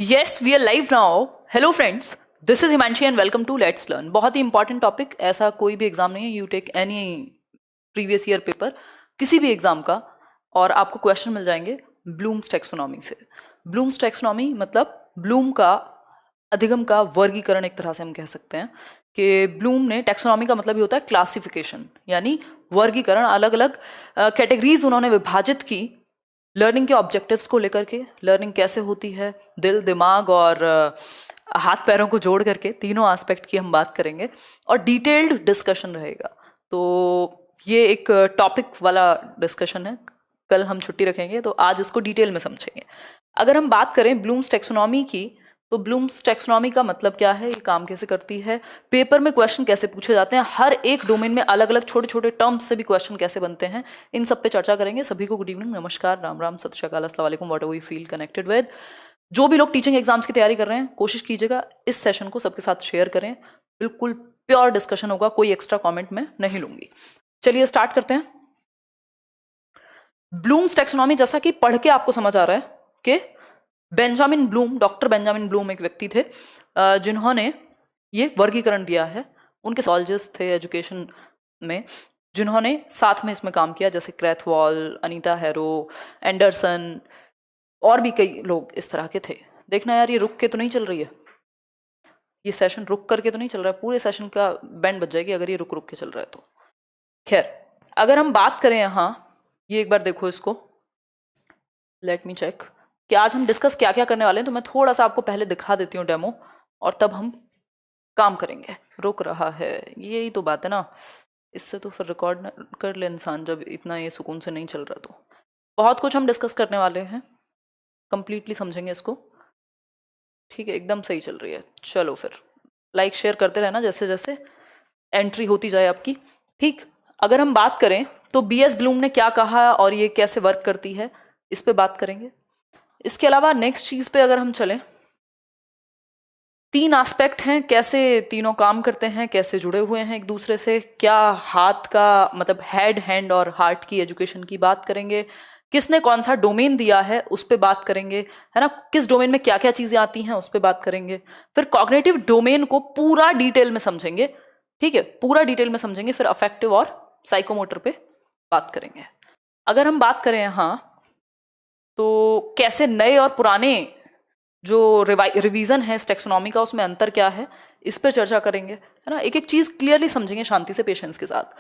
Yes, we are live now. Hello friends, this is Himanshi and welcome to Let's Learn. बहुत ही important topic, ऐसा कोई भी exam नहीं है, you take any previous year paper किसी भी एग्जाम का और आपको क्वेश्चन मिल जाएंगे ब्लूम्स टैक्सोनॉमी से। ब्लूम्स टैक्सोनॉमी मतलब ब्लूम का अधिगम का वर्गीकरण, एक तरह से हम कह सकते हैं कि ब्लूम ने टैक्सोनॉमी का मतलब ये होता है क्लासिफिकेशन, यानी वर्गीकरण। अलग अलग कैटेगरीज उन्होंने विभाजित की लर्निंग के ऑब्जेक्टिव्स को लेकर के। लर्निंग कैसे होती है, दिल दिमाग और हाथ पैरों को जोड़ करके तीनों एस्पेक्ट की हम बात करेंगे और डिटेल्ड डिस्कशन रहेगा। तो ये एक टॉपिक वाला डिस्कशन है, कल हम छुट्टी रखेंगे तो आज इसको डिटेल में समझेंगे। अगर हम बात करें ब्लूम्स टैक्सोनॉमी की, तो ब्लूम्स टैक्सोनॉमी का मतलब क्या है, ये काम कैसे करती है, पेपर में क्वेश्चन कैसे पूछे जाते हैं, हर एक डोमेन में अलग अलग छोटे छोटे टर्म्स से भी क्वेश्चन कैसे बनते हैं, इन सब पे चर्चा करेंगे। सभी को गुड इवनिंग, नमस्कार, राम राम, सत श्री अकाल, अस्सलाम वालेकुम, what ever you feel connected with. जो भी लोग टीचिंग एग्जाम्स की तैयारी कर रहे हैं, कोशिश कीजिएगा इस सेशन को सबके साथ शेयर करें। बिल्कुल प्योर डिस्कशन होगा, कोई एक्स्ट्रा कॉमेंट मैं नहीं लूंगी। चलिए स्टार्ट करते हैं। ब्लूम्स टैक्सोनॉमी, जैसा कि पढ़ के आपको समझ आ रहा है कि Benjamin Bloom, doctor Benjamin Bloom एक व्यक्ति थे जिन्होंने ये वर्गीकरण दिया है। उनके सॉलजिस्ट थे एजुकेशन में, जिन्होंने साथ में इसमें काम किया, जैसे क्रैथवॉल, अनीता हैरो, एंडरसन और भी कई लोग इस तरह के थे। देखना यार, ये रुक के तो नहीं चल रही है, ये सेशन रुक करके तो नहीं चल रहा है, पूरे सेशन का बैंड बज जाएगी अगर ये रुक रुक के चल रहा है तो। खैर, अगर हम बात करें यहाँ, ये एक बार देखो इसको, लेट मी चेक कि आज हम डिस्कस क्या क्या करने वाले हैं। तो मैं थोड़ा सा आपको पहले दिखा देती हूँ डेमो, और तब हम काम करेंगे। रुक रहा है, यही तो बात है ना, इससे तो फिर रिकॉर्ड कर ले इंसान जब इतना ये सुकून से नहीं चल रहा। तो बहुत कुछ हम डिस्कस करने वाले हैं, कंप्लीटली समझेंगे इसको, ठीक है। एकदम सही चल रही है, चलो फिर लाइक शेयर करते रहना जैसे जैसे एंट्री होती जाए आपकी, ठीक। अगर हम बात करें तो बीएस ब्लूम ने क्या कहा और ये कैसे वर्क करती है, इस पे बात करेंगे। इसके अलावा नेक्स्ट चीज पे अगर हम चलें, तीन एस्पेक्ट हैं, कैसे तीनों काम करते हैं, कैसे जुड़े हुए हैं एक दूसरे से, क्या हाथ का मतलब हेड, हैंड और हार्ट की एजुकेशन की बात करेंगे, किसने कौन सा डोमेन दिया है उस पे बात करेंगे, है ना, किस डोमेन में क्या क्या चीजें आती हैं उस पे बात करेंगे। फिर कॉग्निटिव डोमेन को पूरा डिटेल में समझेंगे, ठीक है, पूरा डिटेल में समझेंगे। फिर अफेक्टिव और साइकोमोटर पे बात करेंगे। अगर हम बात करें यहाँ, तो कैसे नए और पुराने जो रिवीजन है इस टेक्सोनॉमी का, उसमें अंतर क्या है, इस पर चर्चा करेंगे, है ना। एक एक चीज क्लियरली समझेंगे शांति से, पेशेंस के साथ।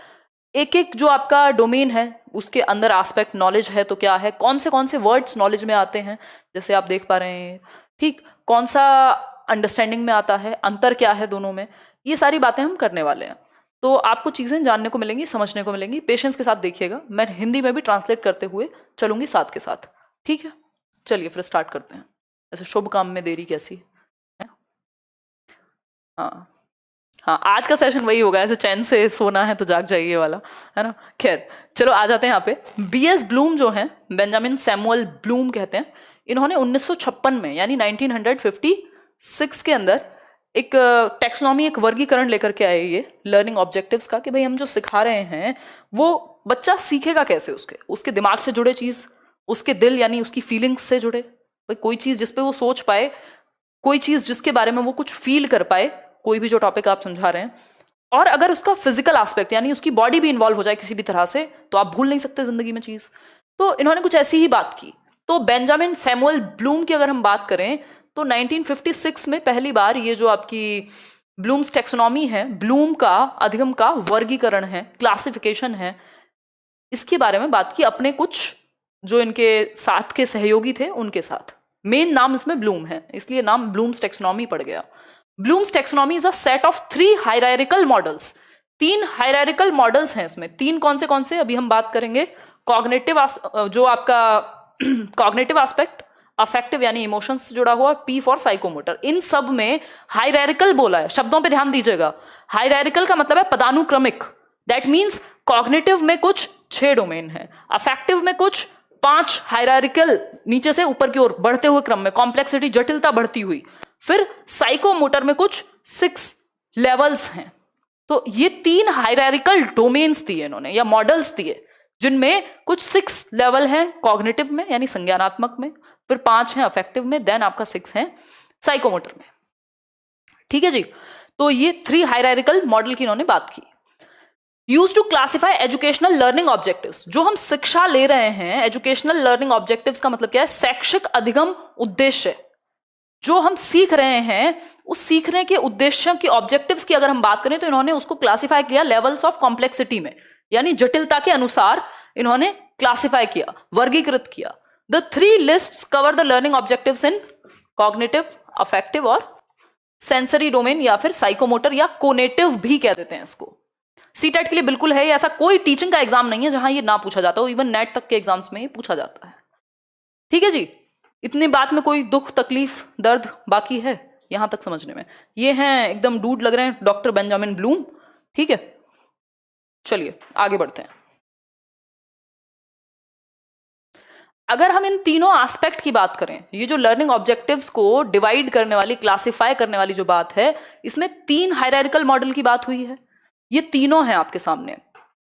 एक एक जो आपका डोमेन है उसके अंदर एस्पेक्ट नॉलेज है तो क्या है, कौन से वर्ड्स नॉलेज में आते हैं, जैसे आप देख पा रहे हैं, ठीक, कौन सा अंडरस्टैंडिंग में आता है, अंतर क्या है दोनों में, ये सारी बातें हम करने वाले हैं। तो आपको चीजें जानने को मिलेंगी, समझने को मिलेंगी, पेशेंस के साथ देखिएगा। मैं हिंदी में भी ट्रांसलेट करते हुए चलूंगी साथ के साथ, ठीक है। चलिए फिर स्टार्ट करते हैं। ऐसे शुभ काम में देरी कैसी है। हाँ हाँ, आज का सेशन वही होगा, ऐसे चैन से सोना है तो जाग जाइए वाला, है ना। खैर चलो आ जाते हैं यहाँ पे। बीएस ब्लूम जो हैं, बेंजामिन सैमुअल ब्लूम कहते हैं, इन्होंने 1956 में यानी 1956 के अंदर एक टैक्सोनॉमी, एक वर्गीकरण लेकर के आए ये लर्निंग ऑब्जेक्टिव्स का, कि भाई हम जो सिखा रहे हैं वो बच्चा सीखेगा कैसे, उसके दिमाग से जुड़े चीज, उसके दिल यानी उसकी फीलिंग्स से जुड़े, भाई कोई चीज जिसपे वो सोच पाए, कोई चीज जिसके बारे में वो कुछ फील कर पाए, कोई भी जो टॉपिक आप समझा रहे हैं। और अगर उसका फिजिकल एस्पेक्ट यानी उसकी बॉडी भी इन्वॉल्व हो जाए किसी भी तरह से, तो आप भूल नहीं सकते जिंदगी में चीज। तो इन्होंने कुछ ऐसी ही बात की। तो बेंजामिन सैमुअल ब्लूम की अगर हम बात करें, तो 1956 में पहली बार ये जो आपकी ब्लूम्स टैक्सोनॉमी है, ब्लूम का अधिगम का वर्गीकरण है, क्लासिफिकेशन है, इसके बारे में बात की अपने कुछ जो इनके साथ के सहयोगी थे उनके साथ। मेन नाम इसमें ब्लूम है, इसलिए नाम ब्लूम्स टैक्सोनॉमी पड़ गया। Bloom's taxonomy is a set of 3 hierarchical models. 3 hierarchical models हैं इसमें। 3 कौन से अभी हम बात करेंगे। कॉग्निटिव, जो आपका कॉग्निटिव एस्पेक्ट, अफेक्टिव यानी इमोशंस से जुड़ा हुआ, पी फॉर साइकोमोटर। इन सब में हायरार्किकल बोला है, शब्दों पे ध्यान दीजिएगा। हायरार्किकल का मतलब है पदानुक्रमिक। दैट मीन्स कॉग्निटिव में कुछ 6 डोमेन है, अफेक्टिव में कुछ 5 हायरार्किकल नीचे से ऊपर की ओर बढ़ते हुए क्रम में, कॉम्प्लेक्सिटी फिर बढ़ती हुई, फिर साइकोमोटर में कुछ 6 लेवल्स हैं। तो ये 3 हायरार्किकल डोमेन्स दिए इन्होंने या मॉडल्स दिए, जिनमें कुछ 6 लेवल हैं कॉग्निटिव में यानी संज्ञानात्मक में, फिर 5 है अफेक्टिव में, देन आपका 6 है साइकोमोटर में। ठीक है जी, तो ये 3 हायरार्किकल मॉडल की इन्होंने बात की। Use to classify educational learning objectives, जो हम शिक्षा ले रहे हैं, एजुकेशनल लर्निंग ऑब्जेक्टिव्स का मतलब क्या है? शैक्षिक अधिगम उद्देश्य। जो हम सीख रहे हैं उस सीखने के उद्देश्यों की, ऑब्जेक्टिव्स की अगर हम बात करें तो इन्होंने उसको क्लासिफाई किया लेवल्स ऑफ कॉम्प्लेक्सिटी में, यानी जटिलता के अनुसार इन्होंने क्लासिफाई किया, वर्गीकृत किया। The 3 lists cover the learning objectives in cognitive, affective और सेंसरी डोमेन, या फिर साइकोमोटर या कोनेटिव भी कह देते हैं इसको। सीटेट के लिए बिल्कुल है, ऐसा कोई टीचिंग का एग्जाम नहीं है जहां ये ना पूछा जाता हो, इवन नेट तक के एग्जाम्स में ये पूछा जाता है। ठीक है जी, इतनी बात में कोई दुख, तकलीफ, दर्द बाकी है यहां तक समझने में? ये हैं एकदम डूड लग रहे हैं डॉक्टर बेंजामिन ब्लूम। ठीक है, चलिए आगे बढ़ते हैं। अगर हम इन तीनों एस्पेक्ट की बात करें, ये जो लर्निंग ऑब्जेक्टिव्स को डिवाइड करने वाली, क्लासिफाई करने वाली जो बात है, इसमें 3 हायरार्किकल मॉडल की बात हुई है। ये तीनों हैं आपके सामने।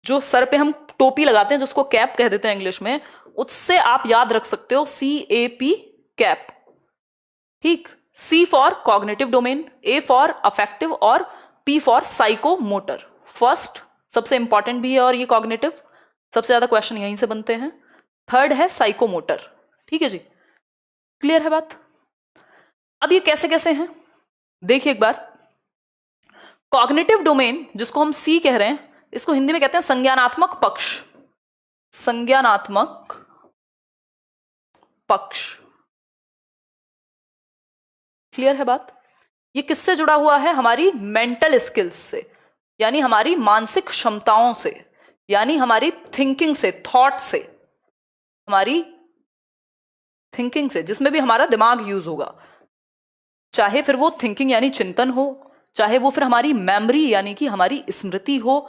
जो सर पे हम टोपी लगाते हैं जिसको कैप कह देते हैं इंग्लिश में, उससे आप याद रख सकते हो CAP, कैप। ठीक, C for cognitive domain, A for affective और P फॉर साइकोमोटर। फर्स्ट सबसे इंपॉर्टेंट भी है और ये कॉग्निटिव, सबसे ज्यादा क्वेश्चन यहीं से बनते हैं। थर्ड है साइकोमोटर। ठीक है जी, क्लियर है बात? अब ये कैसे कैसे हैं देखिए एक बार। कॉग्निटिव डोमेन जिसको हम C कह रहे हैं, इसको हिंदी में कहते हैं संज्ञानात्मक पक्ष। संज्ञानात्मक पक्ष, क्लियर है बात? ये किससे जुड़ा हुआ है? हमारी मेंटल स्किल्स से, यानी हमारी मानसिक क्षमताओं से, यानी हमारी थिंकिंग से, थॉट से, हमारी थिंकिंग से, जिसमें भी हमारा दिमाग यूज होगा। चाहे फिर वो थिंकिंग यानी चिंतन हो, चाहे वो फिर हमारी मेमोरी यानी कि हमारी स्मृति हो,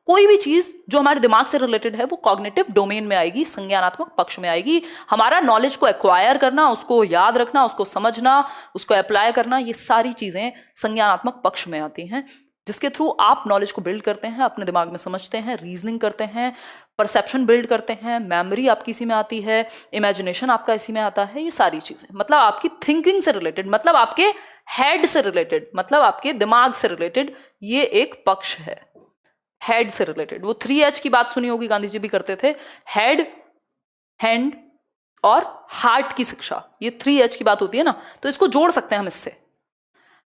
कोई भी चीज जो हमारे दिमाग से रिलेटेड है वो कॉग्निटिव डोमेन में आएगी, संज्ञानात्मक पक्ष में आएगी। हमारा नॉलेज को एक्वायर करना, उसको याद रखना, उसको समझना, उसको अप्लाई करना, ये सारी चीजें संज्ञानात्मक पक्ष में आती हैं, जिसके थ्रू आप नॉलेज को बिल्ड करते हैं, अपने दिमाग में समझते हैं, रीजनिंग करते हैं, परसेप्शन बिल्ड करते हैं, मेमोरी आपकी इसी में आती है, इमेजिनेशन आपका इसी में आता है। ये सारी चीजें मतलब आपकी थिंकिंग से रिलेटेड, मतलब आपके हेड से रिलेटेड, मतलब आपके दिमाग से रिलेटेड, ये एक पक्ष है, हेड से रिलेटेड। वो 3H की बात सुनी होगी, गांधी जी भी करते थे, हेड, हैंड और हार्ट की शिक्षा, ये 3H की बात होती है ना, तो इसको जोड़ सकते हैं हम इससे।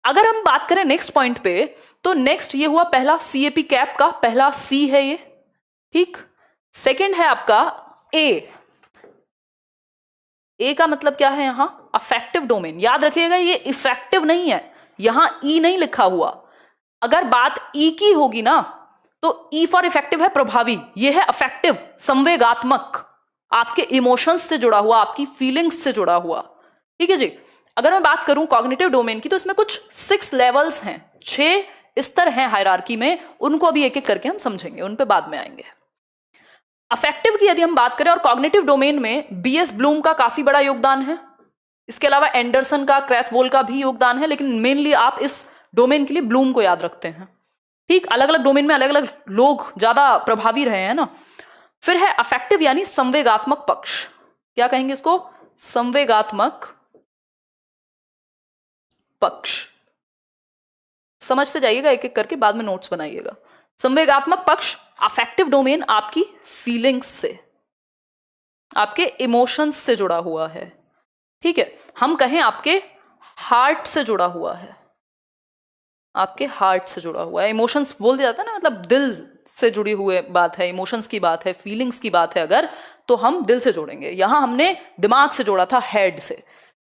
अगर हम बात करें नेक्स्ट पॉइंट पे, तो नेक्स्ट ये हुआ पहला CAP कैप का पहला C है ये। ठीक, सेकंड है आपका A का मतलब क्या है? यहां अफेक्टिव डोमेन। याद रखिएगा ये इफेक्टिव नहीं है, यहां E नहीं लिखा हुआ। अगर बात E की होगी ना तो E फॉर इफेक्टिव है प्रभावी, ये है अफेक्टिव, संवेगात्मक, आपके इमोशंस से जुड़ा हुआ, आपकी फीलिंग्स से जुड़ा हुआ। ठीक है जी। अगर मैं बात करूं कॉग्निटिव डोमेन की, तो इसमें कुछ 6 लेवल्स हैं, 6 स्तर हैं हायरार्की में, उनको अभी एक एक करके हम समझेंगे, उन पे बाद में आएंगे। अफेक्टिव की यदि हम बात करें और कॉग्निटिव डोमेन में BS ब्लूम का काफी बड़ा योगदान है, इसके अलावा एंडरसन का, क्रैथवोल का भी योगदान है, लेकिन मेनली आप इस डोमेन के लिए ब्लूम को याद रखते हैं। ठीक, अलग अलग डोमेन में अलग अलग लोग ज्यादा प्रभावी रहे हैं ना। फिर है अफेक्टिव यानी संवेगात्मक पक्ष, क्या कहेंगे इसको? संवेगात्मक पक्ष। समझते जाइएगा एक एक करके, बाद में नोट्स बनाइएगा। संवेगात्मक पक्ष, अफेक्टिव डोमेन आपकी फीलिंग्स से, आपके इमोशंस से जुड़ा हुआ है। ठीक है, हम कहें आपके हार्ट से जुड़ा हुआ है, आपके हार्ट से जुड़ा हुआ है। इमोशंस बोल दिया जाता है ना, मतलब दिल से जुड़ी हुई बात है, इमोशंस की बात है, फीलिंग्स की बात है, अगर तो हम दिल से जोड़ेंगे। यहां हमने दिमाग से जोड़ा था, हेड से।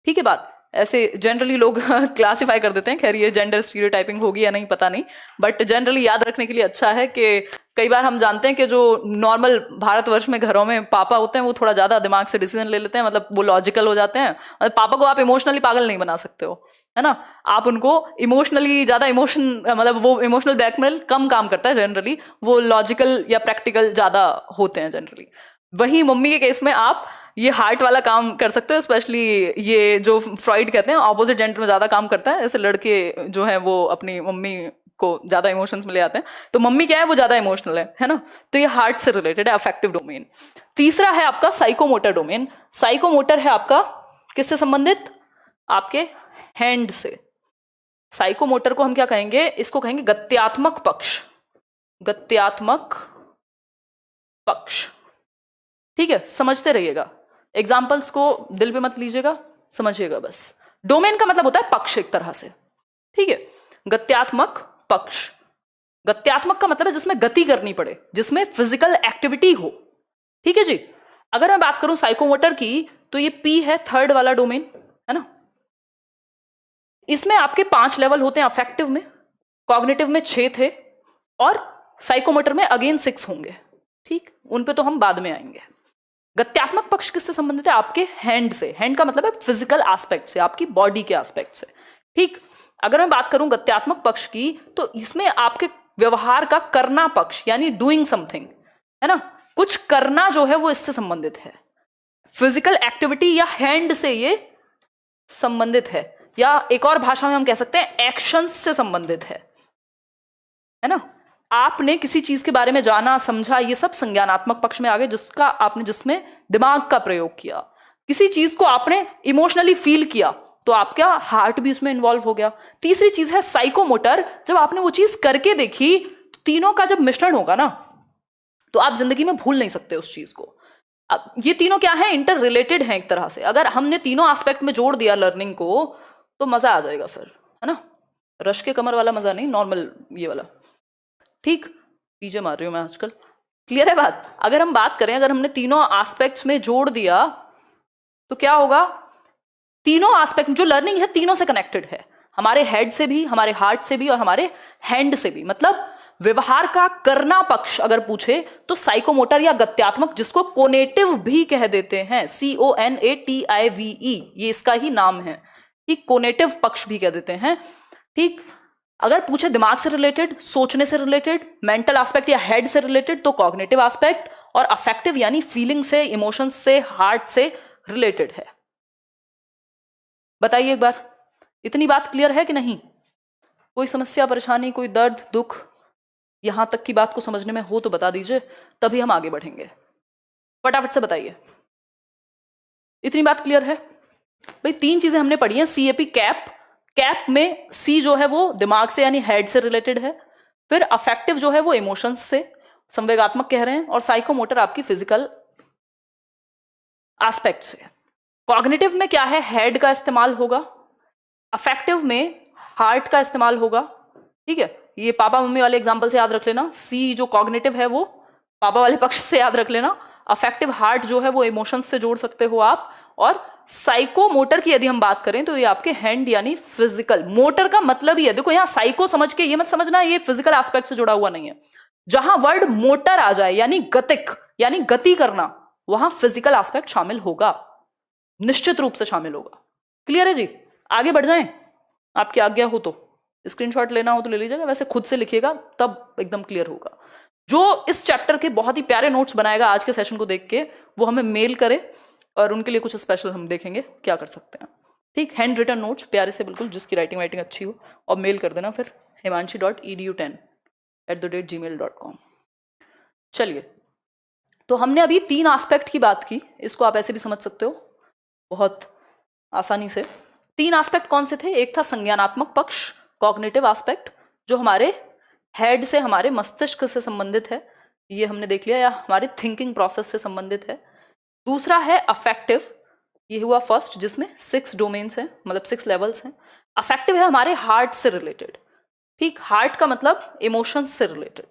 ठीक है बात, ऐसे जनरली लोग क्लासिफाई कर देते हैं, खैर ये जेंडर स्टीरियोटाइपिंग होगी या नहीं पता नहीं, बट जनरली याद रखने के लिए अच्छा है कि कई बार हम जानते हैं कि जो नॉर्मल भारतवर्ष में घरों में पापा होते हैं वो थोड़ा ज्यादा दिमाग से डिसीजन ले लेते हैं, मतलब वो लॉजिकल हो जाते हैं। और पापा को आप इमोशनली पागल नहीं बना सकते हो, है ना। आप उनको इमोशनली ज्यादा मतलब वो इमोशनल ब्लैकमेल कम काम करता है जनरली, वो लॉजिकल या प्रैक्टिकल ज्यादा होते हैं जनरली। वही मम्मी के केस में आप ये हार्ट वाला काम कर सकते हो, स्पेशली ये जो फ्रॉइड कहते हैं ऑपोजिट जेंडर में ज्यादा काम करता है। ऐसे लड़के जो है वो अपनी मम्मी को ज्यादा इमोशंस में ले आते हैं, तो मम्मी क्या है वो ज्यादा इमोशनल है ना। तो ये हार्ट से रिलेटेड है, अफेक्टिव डोमेन। तीसरा है आपका साइकोमोटर डोमेन। साइकोमोटर है आपका किससे संबंधित? आपके हैंड से। साइकोमोटर को हम क्या कहेंगे? इसको कहेंगे गत्यात्मक पक्ष। गत्यात्मक पक्ष, ठीक है, समझते रहिएगा, एग्जाम्पल्स को दिल पे मत लीजिएगा, समझिएगा बस। डोमेन का मतलब होता है पक्ष एक तरह से, ठीक है। गत्यात्मक पक्ष, गत्यात्मक का मतलब है जिसमें गति करनी पड़े, जिसमें फिजिकल एक्टिविटी हो, ठीक है जी। अगर मैं बात करूं साइकोमोटर की, तो ये पी है, थर्ड वाला डोमेन है ना। इसमें आपके 5 लेवल होते हैं अफेक्टिव में, कॉग्निटिव में 6 थे, और साइकोमोटर में अगेन 6 होंगे, ठीक, उन पे तो हम बाद में आएंगे। गत्यात्मक पक्ष किससे संबंधित है? आपके हैंड से। हैंड का मतलब है फिजिकल एस्पेक्ट से, आपकी बॉडी के एस्पेक्ट से, ठीक। अगर मैं बात करूं गत्यात्मक पक्ष की, तो इसमें आपके व्यवहार का करना पक्ष, यानी डूइंग समथिंग, है ना, कुछ करना जो है वो इससे संबंधित है। फिजिकल एक्टिविटी या हैंड से ये संबंधित है, या एक और भाषा में हम कह सकते हैं एक्शंस से संबंधित है ना। आपने किसी चीज के बारे में जाना, समझा, ये सब संज्ञानात्मक पक्ष में आ गए, जिसमें दिमाग का प्रयोग किया। किसी चीज को आपने इमोशनली फील किया, तो आपका हार्ट भी उसमें इन्वॉल्व हो गया। तीसरी चीज है साइकोमोटर, जब आपने वो चीज करके देखी, तो तीनों का जब मिश्रण होगा ना, तो आप जिंदगी में भूल नहीं सकते उस चीज को। अब ये तीनों क्या है? इंटर रिलेटेड है एक तरह से। अगर हमने तीनों एस्पेक्ट में जोड़ दिया लर्निंग को, तो मजा आ जाएगा फिर, है ना। रश के कमर वाला मजा नहीं, नॉर्मल ये वाला, ठीक। पीछे मार रही हूं मैं आजकल, क्लियर है बात? अगर हम बात करें, अगर हमने तीनों एस्पेक्ट्स में जोड़ दिया, तो क्या होगा? तीनों एस्पेक्ट जो लर्निंग है, तीनों से कनेक्टेड है, हमारे हेड से भी, हमारे हार्ट से भी, और हमारे हैंड से भी। मतलब व्यवहार का करना पक्ष अगर पूछे, तो साइकोमोटर या गत्यात्मक, जिसको कोनेटिव भी कह देते हैं, CONATIVE, ये इसका ही नाम है, ठीक, कोनेटिव पक्ष भी कह देते हैं, ठीक। अगर पूछे दिमाग से रिलेटेड, सोचने से रिलेटेड, मेंटल एस्पेक्ट या हेड से रिलेटेड, तो कॉग्निटिव एस्पेक्ट, और अफेक्टिव यानी फीलिंग से, इमोशंस से, हार्ट से रिलेटेड है। बताइए एक बार, इतनी बात क्लियर है कि नहीं? कोई समस्या, परेशानी, कोई दर्द, दुख, यहां तक की बात को समझने में हो तो बता दीजिए, तभी हम आगे बढ़ेंगे। फटाफट से बताइए, इतनी बात क्लियर है? भाई 3 चीजें हमने पढ़ी हैं। CAP, कैप, कैप में सी जो है वो दिमाग से यानी हेड से रिलेटेड है, फिर अफेक्टिव जो है वो इमोशंस से, संवेगात्मक कह रहे हैं, और साइकोमोटर आपकी फिजिकल एस्पेक्ट से। कॉग्निटिव में क्या है? हेड का इस्तेमाल होगा, अफेक्टिव में हार्ट का इस्तेमाल होगा, ठीक है। ये पापा मम्मी वाले एग्जांपल से याद रख लेना। सी जो कॉग्निटिव है वो पापा वाले पक्ष से याद रख लेना। अफेक्टिव हार्ट जो है वो इमोशंस से जोड़ सकते हो आप। और साइकोमोटर की यदि हम बात करें, तो ये आपके हैंड यानी फिजिकल। मोटर का मतलब ही है, देखो यहां साइको समझ के ये मत समझना ये फिजिकल एस्पेक्ट से जुड़ा हुआ नहीं है। जहां वर्ड मोटर आ जाए, यानी गतिक, यानी गति करना, वहां फिजिकल एस्पेक्ट शामिल होगा, निश्चित रूप से शामिल होगा। क्लियर है जी? आगे बढ़ जाएं, आपकी आज्ञा हो तो। स्क्रीनशॉट लेना हो तो ले लीजिएगा, वैसे खुद से लिखिएगा तब एकदम क्लियर होगा। जो इस चैप्टर के बहुत ही प्यारे नोट्स बनाएगा आज के सेशन को देख के, वो हमें मेल करे, और उनके लिए कुछ स्पेशल हम देखेंगे क्या कर सकते हैं, ठीक। हैंड रिटन नोट्स प्यारे से, बिल्कुल, जिसकी राइटिंग वाइटिंग अच्छी हो, और मेल कर देना फिर himanshi.edu10@gmail.com। चलिए, तो हमने अभी 3 एस्पेक्ट की बात की, इसको आप ऐसे भी समझ सकते हो बहुत आसानी से। 3 एस्पेक्ट कौन से थे? एक था संज्ञानात्मक पक्ष, कॉग्निटिव एस्पेक्ट, जो हमारे हेड से, हमारे मस्तिष्क से संबंधित है, ये हमने देख लिया, या हमारे थिंकिंग प्रोसेस से संबंधित है। दूसरा है अफेक्टिव, ये हुआ फर्स्ट, जिसमें 6 डोमेन्स हैं, मतलब 6 लेवल्स हैं। अफेक्टिव है हमारे हार्ट से रिलेटेड, ठीक, हार्ट का मतलब इमोशंस से रिलेटेड,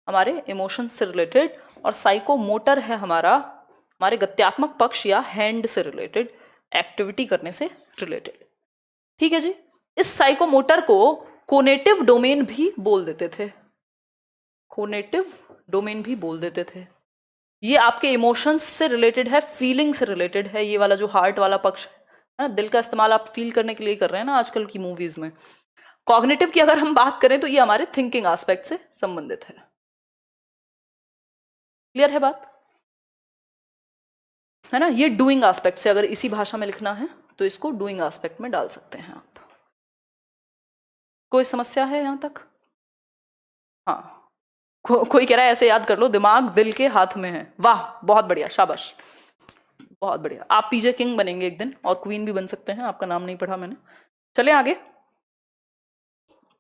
हमारे इमोशंस से रिलेटेड। और साइकोमोटर है हमारे गत्यात्मक पक्ष या हैंड से रिलेटेड, एक्टिविटी करने से रिलेटेड, ठीक है जी। इस साइकोमोटर को कोनेटिव डोमेन भी बोल देते थे, कोनेटिव डोमेन भी बोल देते थे। ये आपके इमोशंस से रिलेटेड है, फीलिंग से रिलेटेड है, ये वाला जो हार्ट वाला पक्ष है ना, दिल का इस्तेमाल आप फील करने के लिए कर रहे हैं ना आजकल की मूवीज में। कॉग्निटिव की अगर हम बात करें, तो ये हमारे थिंकिंग एस्पेक्ट से संबंधित है। क्लियर है बात, है ना। ये डूइंग एस्पेक्ट से, अगर इसी भाषा में लिखना है तो इसको डूइंग एस्पेक्ट में डाल सकते हैं आप। कोई समस्या है यहां तक? हाँ, कोई कह रहा है ऐसे याद कर लो, दिमाग दिल के हाथ में है। वाह, बहुत बढ़िया, शाबाश, बहुत बढ़िया, आप पीजे किंग बनेंगे एक दिन, और क्वीन भी बन सकते हैं, आपका नाम नहीं पढ़ा मैंने। चले आगे,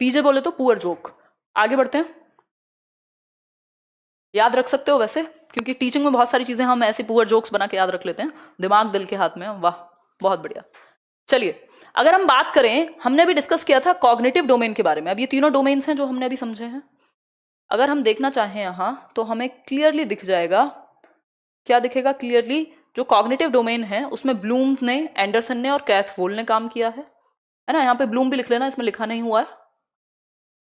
पीजे बोले तो पुअर जोक। आगे बढ़ते हैं, याद रख सकते हो वैसे, क्योंकि टीचिंग में बहुत सारी चीजें हम ऐसे पुअर जोक्स बना के याद रख लेते हैं, दिमाग दिल के हाथ में। वाह, बहुत बढ़िया। चलिए, अगर हम बात करें, हमने अभी डिस्कस किया था कॉग्निटिव डोमेन के बारे में। अब ये तीनों डोमेन्स हैं जो हमने अभी समझे हैं। अगर हम देखना चाहें यहाँ, तो हमें क्लियरली दिख जाएगा, क्या दिखेगा क्लियरली, जो कॉग्निटिव डोमेन है उसमें ब्लूम ने, एंडरसन ने और क्रैथवोल ने काम किया है ना। यहाँ पे ब्लूम भी लिख लेना, इसमें लिखा नहीं हुआ है,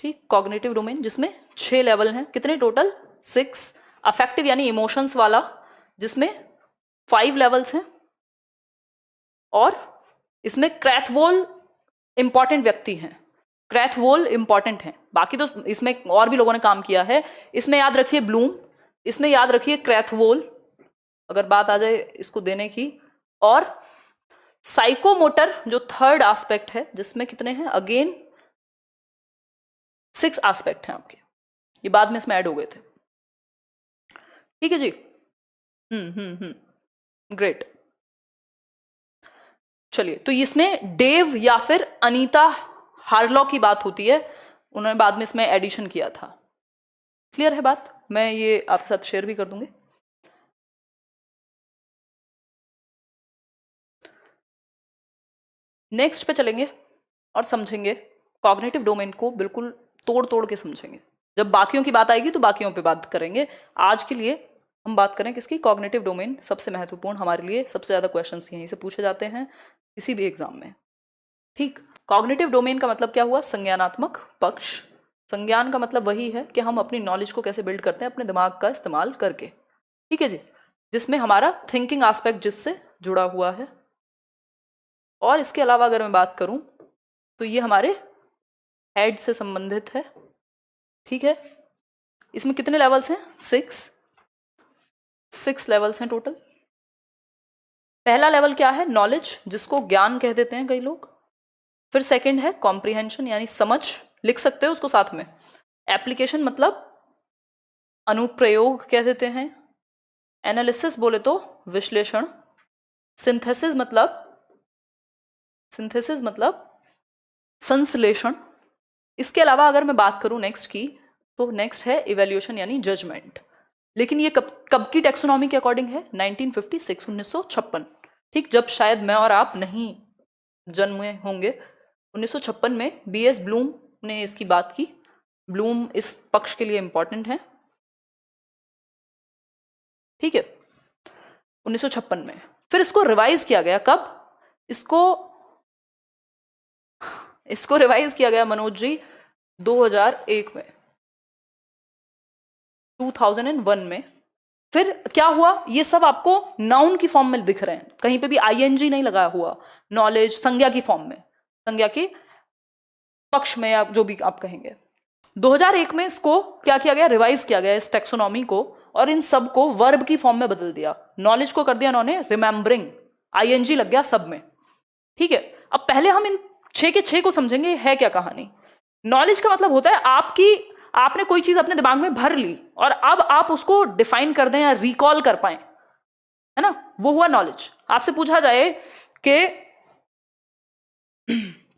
ठीक। कॉग्निटिव डोमेन जिसमें 6 लेवल हैं, कितने टोटल, 6। अफेक्टिव यानी इमोशंस वाला, जिसमें 5 लेवल्स हैं। और इसमें क्रैथवोल इंपॉर्टेंट व्यक्ति हैं, क्रैथवोल इंपॉर्टेंट हैं, बाकी तो इसमें और भी लोगों ने काम किया है। इसमें याद रखिए ब्लूम, इसमें याद रखिए क्रैथवोल, अगर बात आ जाए इसको देने की। और साइकोमोटर जो थर्ड एस्पेक्ट है, जिसमें कितने हैं, अगेन 6 एस्पेक्ट हैं आपके, ये बाद में इसमें ऐड हो गए थे, ठीक है जी। ग्रेट। चलिए, तो इसमें डेव या फिर अनीता हार्लॉ की बात होती है, उन्होंने बाद में इसमें एडिशन किया था। क्लियर है बात, मैं ये आपके साथ शेयर भी कर दूंगी। नेक्स्ट पे चलेंगे और समझेंगे कॉग्निटिव डोमेन को, बिल्कुल तोड़ तोड़ के समझेंगे। जब बाकियों की बात आएगी तो बाकियों पे बात करेंगे। आज के लिए हम बात करें किसकी, कॉग्निटिव डोमेन, सबसे महत्वपूर्ण हमारे लिए, सबसे ज़्यादा क्वेश्चंस यहीं से पूछे जाते हैं किसी भी एग्जाम में, ठीक। कॉग्निटिव डोमेन का मतलब क्या हुआ, संज्ञानात्मक पक्ष। संज्ञान का मतलब वही है कि हम अपनी नॉलेज को कैसे बिल्ड करते हैं अपने दिमाग का इस्तेमाल करके, ठीक है जी, जिसमें हमारा थिंकिंग एस्पेक्ट जिससे जुड़ा हुआ है। और इसके अलावा अगर मैं बात करूं तो ये हमारे हेड से संबंधित है, ठीक है। इसमें कितने लेवल्स हैं, 6 लेवल्स हैं टोटल। पहला लेवल क्या है, नॉलेज, जिसको ज्ञान कह देते हैं कई लोग। फिर सेकंड है कॉम्प्रिहेंशन यानी समझ, लिख सकते हो उसको साथ में। एप्लीकेशन मतलब अनुप्रयोग कह देते हैं। एनालिसिस बोले तो विश्लेषण। सिंथेसिस मतलब संश्लेषण। इसके अलावा अगर मैं बात करूं नेक्स्ट की, तो नेक्स्ट है इवैल्यूएशन यानी जजमेंट। लेकिन ये कब की टैक्सोनॉमी के अकॉर्डिंग है, 1956, 1956, ठीक, जब शायद मैं और आप नहीं जन्मे होंगे। 1956 में बीएस ब्लूम ने इसकी बात की। ब्लूम इस पक्ष के लिए इंपॉर्टेंट है, ठीक है, 1956 में। फिर इसको रिवाइज किया गया, कब, इसको रिवाइज किया गया मनोज जी 2001 में, 2001 में। फिर क्या हुआ, ये सब आपको नाउन की फॉर्म में दिख रहे हैं, कहीं पे भी आईएनजी नहीं लगाया हुआ। नॉलेज संज्ञा की फॉर्म में, संज्ञा के पक्ष में, या जो भी आप कहेंगे। 2001 में इसको क्या किया गया, रिवाइज किया गया इस टैक्सोनॉमी को, और इन सब को वर्ब की फॉर्म में बदल दिया। नॉलेज को कर दिया उन्होंने रिमेंबरिंग, आईएनजी लग गया सब में, ठीक है। अब पहले हम इन 6 के 6 को समझेंगे, है क्या कहानी। नॉलेज का मतलब होता है आपने कोई चीज अपने दिमाग में भर ली और अब आप उसको डिफाइन कर दें या रिकॉल कर पाए, है ना, वो हुआ नॉलेज। आपसे पूछा जाए कि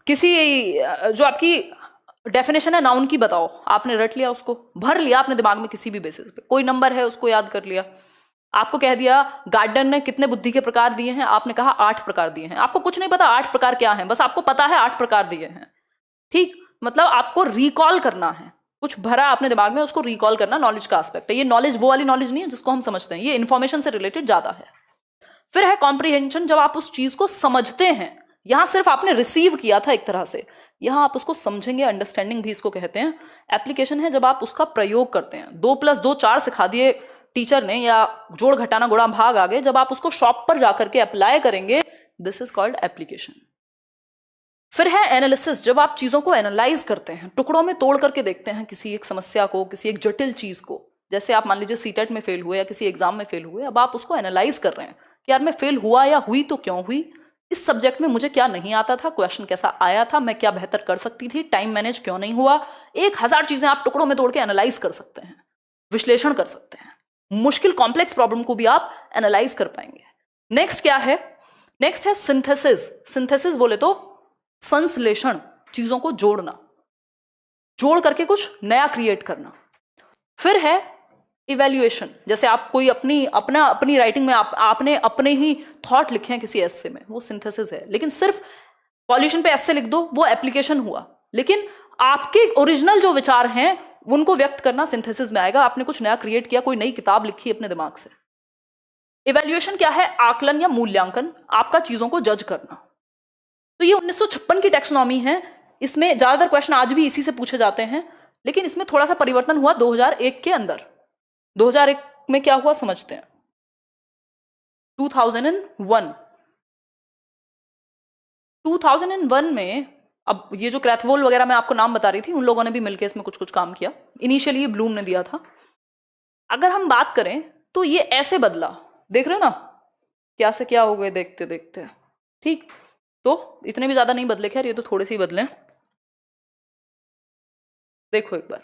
किसी जो आपकी डेफिनेशन है नाउन की बताओ, आपने रट लिया, उसको भर लिया अपने दिमाग में किसी भी बेसिस पे, कोई नंबर है उसको याद कर लिया। आपको कह दिया गार्डन ने कितने बुद्धि के प्रकार दिए हैं, आपने कहा 8 प्रकार दिए हैं। आपको कुछ नहीं पता 8 प्रकार क्या है, बस आपको पता है 8 प्रकार दिए हैं, ठीक। मतलब आपको रिकॉल करना है, कुछ भरा अपने दिमाग में, उसको रिकॉल करना नॉलेज का एस्पेक्ट है। ये नॉलेज वो वाली नॉलेज नहीं है जिसको हम समझते हैं, ये इन्फॉर्मेशन से रिलेटेड ज्यादा है। फिर है कॉम्प्रिहेंशन, जब आप उस चीज को समझते हैं, यहां सिर्फ आपने रिसीव किया था एक तरह से, यहां आप उसको समझेंगे, अंडरस्टैंडिंग भी इसको कहते हैं। एप्लीकेशन है जब आप उसका प्रयोग करते हैं, 2 + 2 4 सिखा दिए टीचर ने, या जोड़ घटाना गुणा भाग आ गए, जब आप उसको शॉप पर जाकर के अप्लाई करेंगे, दिस इज कॉल्ड एप्लीकेशन। फिर है एनालिसिस, जब आप चीजों को एनालाइज करते हैं, टुकड़ों में तोड़ करके देखते हैं किसी एक समस्या को, किसी एक जटिल चीज को। जैसे आप मान लीजिए सीटेट में फेल हुए या किसी एग्जाम में फेल हुए, अब आप उसको एनालाइज कर रहे हैं कि यार मैं फेल हुआ या हुई तो क्यों हुई, इस सब्जेक्ट में मुझे क्या नहीं आता था, क्वेश्चन कैसा आया था, मैं क्या बेहतर कर सकती थी, टाइम मैनेज क्यों नहीं हुआ। 1000 चीजें आप टुकड़ों में तोड़ के एनालाइज कर सकते हैं, विश्लेषण कर सकते हैं। मुश्किल कॉम्प्लेक्स प्रॉब्लम को भी आप एनालाइज कर पाएंगे। नेक्स्ट क्या है? नेक्स्ट है सिंथेसिस। सिंथेसिस बोले तो संश्लेषण, चीजों को जोड़ना, जोड़ करके कुछ नया क्रिएट करना। फिर है इवैल्यूएशन, जैसे आप कोई अपनी राइटिंग में आपने अपने ही थॉट लिखे हैं किसी एस्से में, वो सिंथेसिस है। लेकिन सिर्फ पॉल्यूशन पे एस्से लिख दो, वो एप्लीकेशन हुआ। लेकिन आपके ओरिजिनल जो विचार हैं उनको व्यक्त करना सिंथेसिस में आएगा। आपने कुछ नया क्रिएट किया, कोई नई किताब लिखी अपने दिमाग से। इवैल्यूएशन क्या है? आकलन या मूल्यांकन, आपका चीजों को जज करना। तो ये 1956 की टेक्सोनॉमी है। इसमें ज्यादातर क्वेश्चन आज भी इसी से पूछे जाते हैं, लेकिन इसमें थोड़ा सा परिवर्तन हुआ 2001 के अंदर। 2001 में क्या हुआ समझते हैं। 2001 में, अब ये जो क्रैथवोल वगैरह मैं आपको नाम बता रही थी, उन लोगों ने भी मिलकर इसमें कुछ कुछ काम किया। इनिशियली ब्लूम ने दिया था। अगर हम बात करें तो ये ऐसे बदला, देख रहे हो ना क्या से क्या हो गए देखते देखते। ठीक, तो इतने भी ज्यादा नहीं बदले, खैर ये तो थोड़े से ही बदले। देखो एक बार,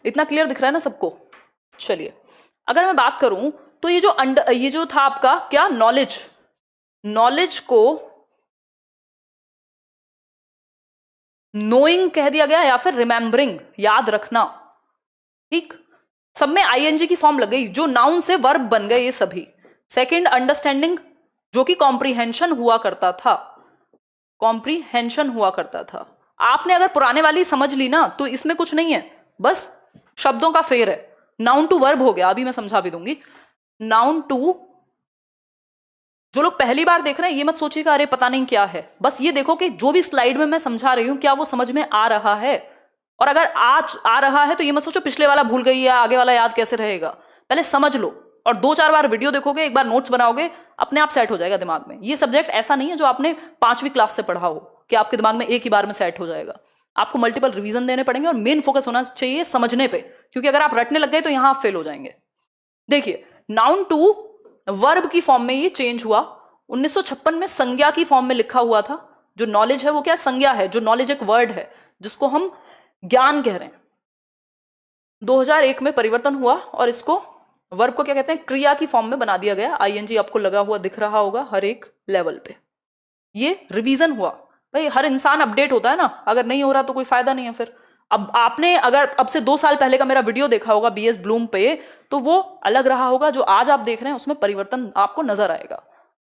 इतना क्लियर दिख रहा है ना सबको? चलिए, अगर मैं बात करूं तो ये जो था आपका क्या, नॉलेज को नोइंग कह दिया गया, या फिर रिमेंबरिंग, याद रखना। ठीक, सब में आईएनजी की फॉर्म लग गई, जो नाउन से वर्ब बन गए ये सभी। सेकंड, अंडरस्टैंडिंग, जो कि कॉम्प्रीहेंशन हुआ करता था, आपने अगर पुराने वाली समझ ली ना तो इसमें कुछ नहीं है, बस शब्दों का फेर है। नाउन टू वर्ब हो गया, अभी मैं समझा भी दूंगी। नाउन टू, जो लोग पहली बार देख रहे हैं ये मत सोचिएगा अरे पता नहीं क्या है, बस ये देखो कि जो भी स्लाइड में मैं समझा रही हूं क्या वो समझ में आ रहा है। और अगर आज आ रहा है तो ये मत सोचो पिछले वाला भूल गई या आगे वाला याद कैसे रहेगा। पहले समझ लो, और 2-4 बार वीडियो देखोगे, एक बार नोट्स बनाओगे, अपने आप सेट हो जाएगा दिमाग में। ये सब्जेक्ट ऐसा नहीं है जो आपने 5वीं क्लास से पढ़ा हो कि आपके दिमाग में एक ही बार में सेट हो जाएगा। आपको मल्टीपल रिवीजन देने पड़ेंगे, और मेन फोकस होना चाहिए समझने पे, क्योंकि अगर आप रटने लग गए तो यहां आप फेल हो जाएंगे। देखिए, नाउन टू वर्ब की फॉर्म में ये चेंज हुआ। 1956 में संज्ञा की फॉर्म में लिखा हुआ था। जो नॉलेज है वो क्या संज्ञा है, जो नॉलेज एक वर्ड है जिसको हम ज्ञान कह रहे हैं। 2001 में परिवर्तन हुआ और इसको वर्ब को क्या कहते हैं, क्रिया की फॉर्म में बना दिया गया। आईएनजी आपको लगा हुआ दिख रहा होगा हर एक लेवल पे। ये रिवीजन हुआ। भाई हर इंसान अपडेट होता है ना, अगर नहीं हो रहा तो कोई फायदा नहीं है फिर। अब आपने अगर अब से 2 साल पहले का मेरा वीडियो देखा होगा बीएस ब्लूम पे, तो वो अलग रहा होगा। जो आज आप देख रहे हैं उसमें परिवर्तन आपको नजर आएगा।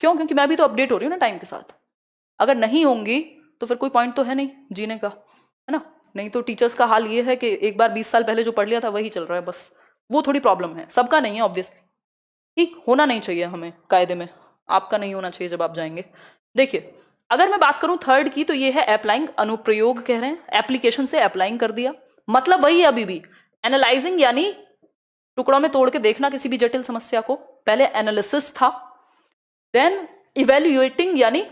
क्यों? क्योंकि मैं भी तो अपडेट हो रही हूँ ना टाइम के साथ। अगर नहीं होंगी तो फिर कोई पॉइंट तो है नहीं जीने का, है ना? नहीं तो टीचर्स का हाल ये है कि एक बार 20 साल पहले जो पढ़ लिया था वही चल रहा है बस। वो थोड़ी प्रॉब्लम है, सबका नहीं है ऑब्वियसली। ठीक, होना नहीं चाहिए हमें कायदे में, आपका नहीं होना चाहिए जब आप जाएंगे। देखिए, अगर मैं बात करूं थर्ड की, तो ये है अप्लाइंग, अनुप्रयोग कह रहे हैं। एप्लीकेशन से अप्लाइंग कर दिया, मतलब वही है अभी भी। एनालाइजिंग यानी टुकड़ों में तोड़ के देखना किसी भी जटिल समस्या को, पहले एनालिसिस था। देन इवेल्युएटिंग यानी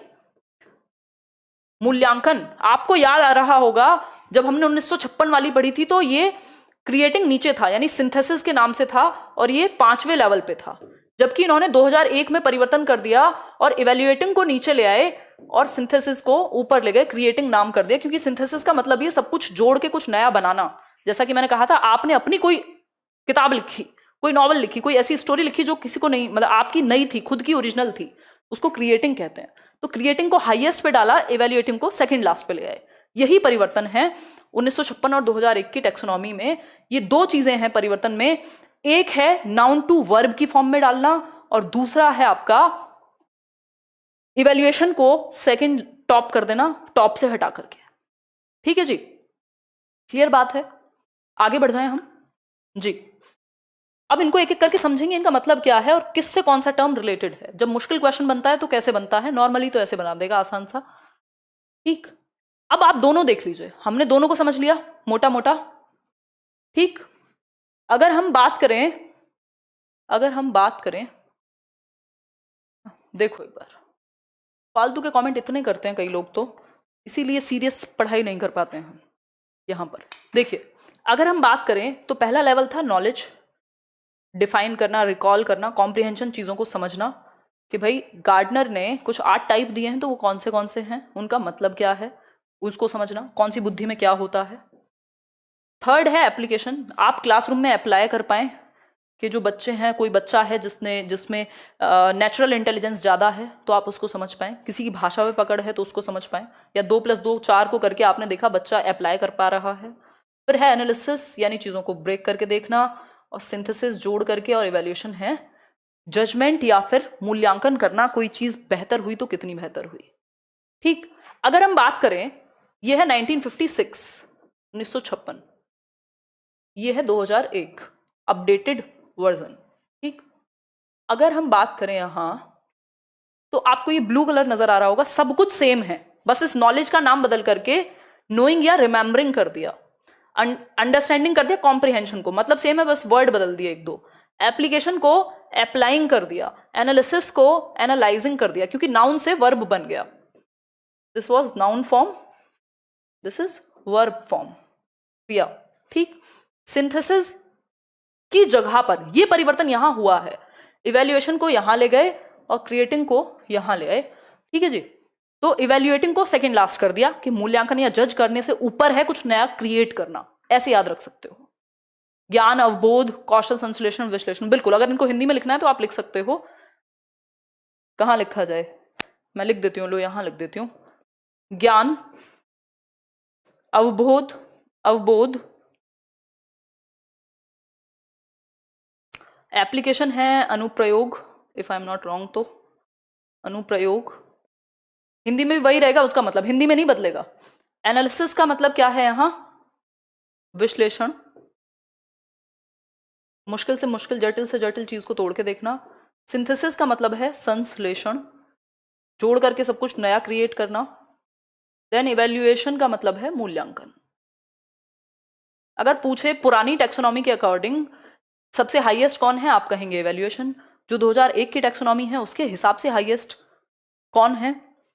मूल्यांकन। आपको याद आ रहा होगा जब हमने 1956 वाली पढ़ी थी तो ये क्रिएटिंग नीचे था, यानी सिंथेसिस के नाम से था, और ये 5वें लेवल पे था। जबकि इन्होंने 2001 में परिवर्तन कर दिया और इवेल्युएटिंग को नीचे ले आए और सिंथेसिस को ऊपर ले गए, क्रिएटिंग नाम कर दिया। क्योंकि सिंथेसिस का मतलब ये सब कुछ जोड़ के कुछ नया बनाना। जैसा कि मैंने कहा था, आपने अपनी कोई किताब लिखी, कोई नॉवल लिखी, कोई ऐसी स्टोरी लिखी जो किसी को नहीं, मतलब आपकी नई थी, खुद की ओरिजिनल थी, उसको क्रिएटिंग कहते हैं। तो क्रिएटिंग को हाईएस्ट पे डाला, इवेल्युएटिंग को सेकंड लास्ट पे ले आए। यही परिवर्तन है 1956 और 2001 की टेक्सोनॉमी में। ये 2 चीजें हैं परिवर्तन में। एक है नाउन टू वर्ब की फॉर्म में डालना, और दूसरा है आपका इवेल्युएशन को सेकंड टॉप कर देना, टॉप से हटा करके। ठीक है जी, क्लियर बात है? आगे बढ़ जाएं हम जी। अब इनको एक एक करके समझेंगे, इनका मतलब क्या है और किससे कौन सा टर्म रिलेटेड है। जब मुश्किल क्वेश्चन बनता है तो कैसे बनता है, नॉर्मली तो ऐसे बना देगा आसान सा। ठीक, अब आप दोनों देख लीजिए, हमने दोनों को समझ लिया मोटा मोटा। ठीक, अगर हम बात करें देखो एक बार, फालतू के कमेंट इतने करते हैं कई लोग, तो इसीलिए सीरियस पढ़ाई नहीं कर पाते हैं हम यहां पर। देखिए, अगर हम बात करें तो पहला लेवल था नॉलेज, डिफाइन करना, रिकॉल करना, कॉम्प्रिहेंशन, चीजों को समझना कि भाई गार्डनर ने कुछ 8 टाइप दिए हैं तो वो कौन से हैं, उनका मतलब क्या है, उसको समझना, कौन सी बुद्धि में क्या होता है। थर्ड है एप्लीकेशन, आप क्लासरूम में अप्लाई कर पाए कि जो बच्चे हैं, कोई बच्चा है जिसमें नेचुरल इंटेलिजेंस ज़्यादा है तो आप उसको समझ पाएं, किसी की भाषा में पकड़ है तो उसको समझ पाएं, या 2+2 4 को करके आपने देखा बच्चा अप्लाई कर पा रहा है। फिर है एनालिसिस, यानी चीज़ों को ब्रेक करके देखना, और सिंथेसिस जोड़ करके, और इवेल्यूशन है जजमेंट या फिर मूल्यांकन करना, कोई चीज़ बेहतर हुई तो कितनी बेहतर हुई। ठीक, अगर हम बात करें, यह है 1956, 1956, ये है 2001 अपडेटेड वर्जन। ठीक, अगर हम बात करें यहां तो आपको ये ब्लू कलर नजर आ रहा होगा, सब कुछ सेम है, बस इस नॉलेज का नाम बदल करके नोइंग या रिमेंबरिंग कर दिया, अंडरस्टैंडिंग कर दिया, कॉम्प्रिहेंशन को मतलब सेम है, बस वर्ड बदल दिए एक दो, एप्लीकेशन को अप्लाइंग कर दिया, एनालिसिस को एनालाइजिंग कर दिया, क्योंकि नाउन से वर्ब बन गया। This was noun form, this is verb form, क्रिया। ठीक, सिंथेसिस की जगह पर ये परिवर्तन यहां हुआ है, इवेल्युएशन को यहां ले गए और क्रिएटिंग को यहां ले आए। ठीक है जी, तो इवेल्युएटिंग को सेकंड लास्ट कर दिया कि मूल्यांकन या जज करने से ऊपर है कुछ नया क्रिएट करना, ऐसे याद रख सकते हो। ज्ञान, अवबोध, कौशल, संश्लेषण, विश्लेषण, बिल्कुल अगर इनको हिंदी में लिखना है तो आप लिख सकते हो। कहां लिखा जाए, मैं लिख देती हूँ, लो यहां लिख देती हूँ, ज्ञान, अवबोध, एप्लीकेशन है अनुप्रयोग, if I am not wrong तो अनुप्रयोग, हिंदी में भी वही रहेगा, उसका मतलब हिंदी में नहीं बदलेगा। एनालिसिस का मतलब क्या है यहां, विश्लेषण, मुश्किल से मुश्किल, जटिल से जटिल चीज को तोड़ के देखना। सिंथेसिस का मतलब है संश्लेषण, जोड़ करके सब कुछ नया क्रिएट करना। देन इवेल्युएशन का मतलब है मूल्यांकन। अगर पूछे पुरानी टैक्सोनॉमी के अकॉर्डिंग सबसे हाईएस्ट कौन है, आप कहेंगे इवेल्युएशन। जो 2001 की टैक्सोनॉमी है उसके हिसाब से हाईएस्ट कौन है,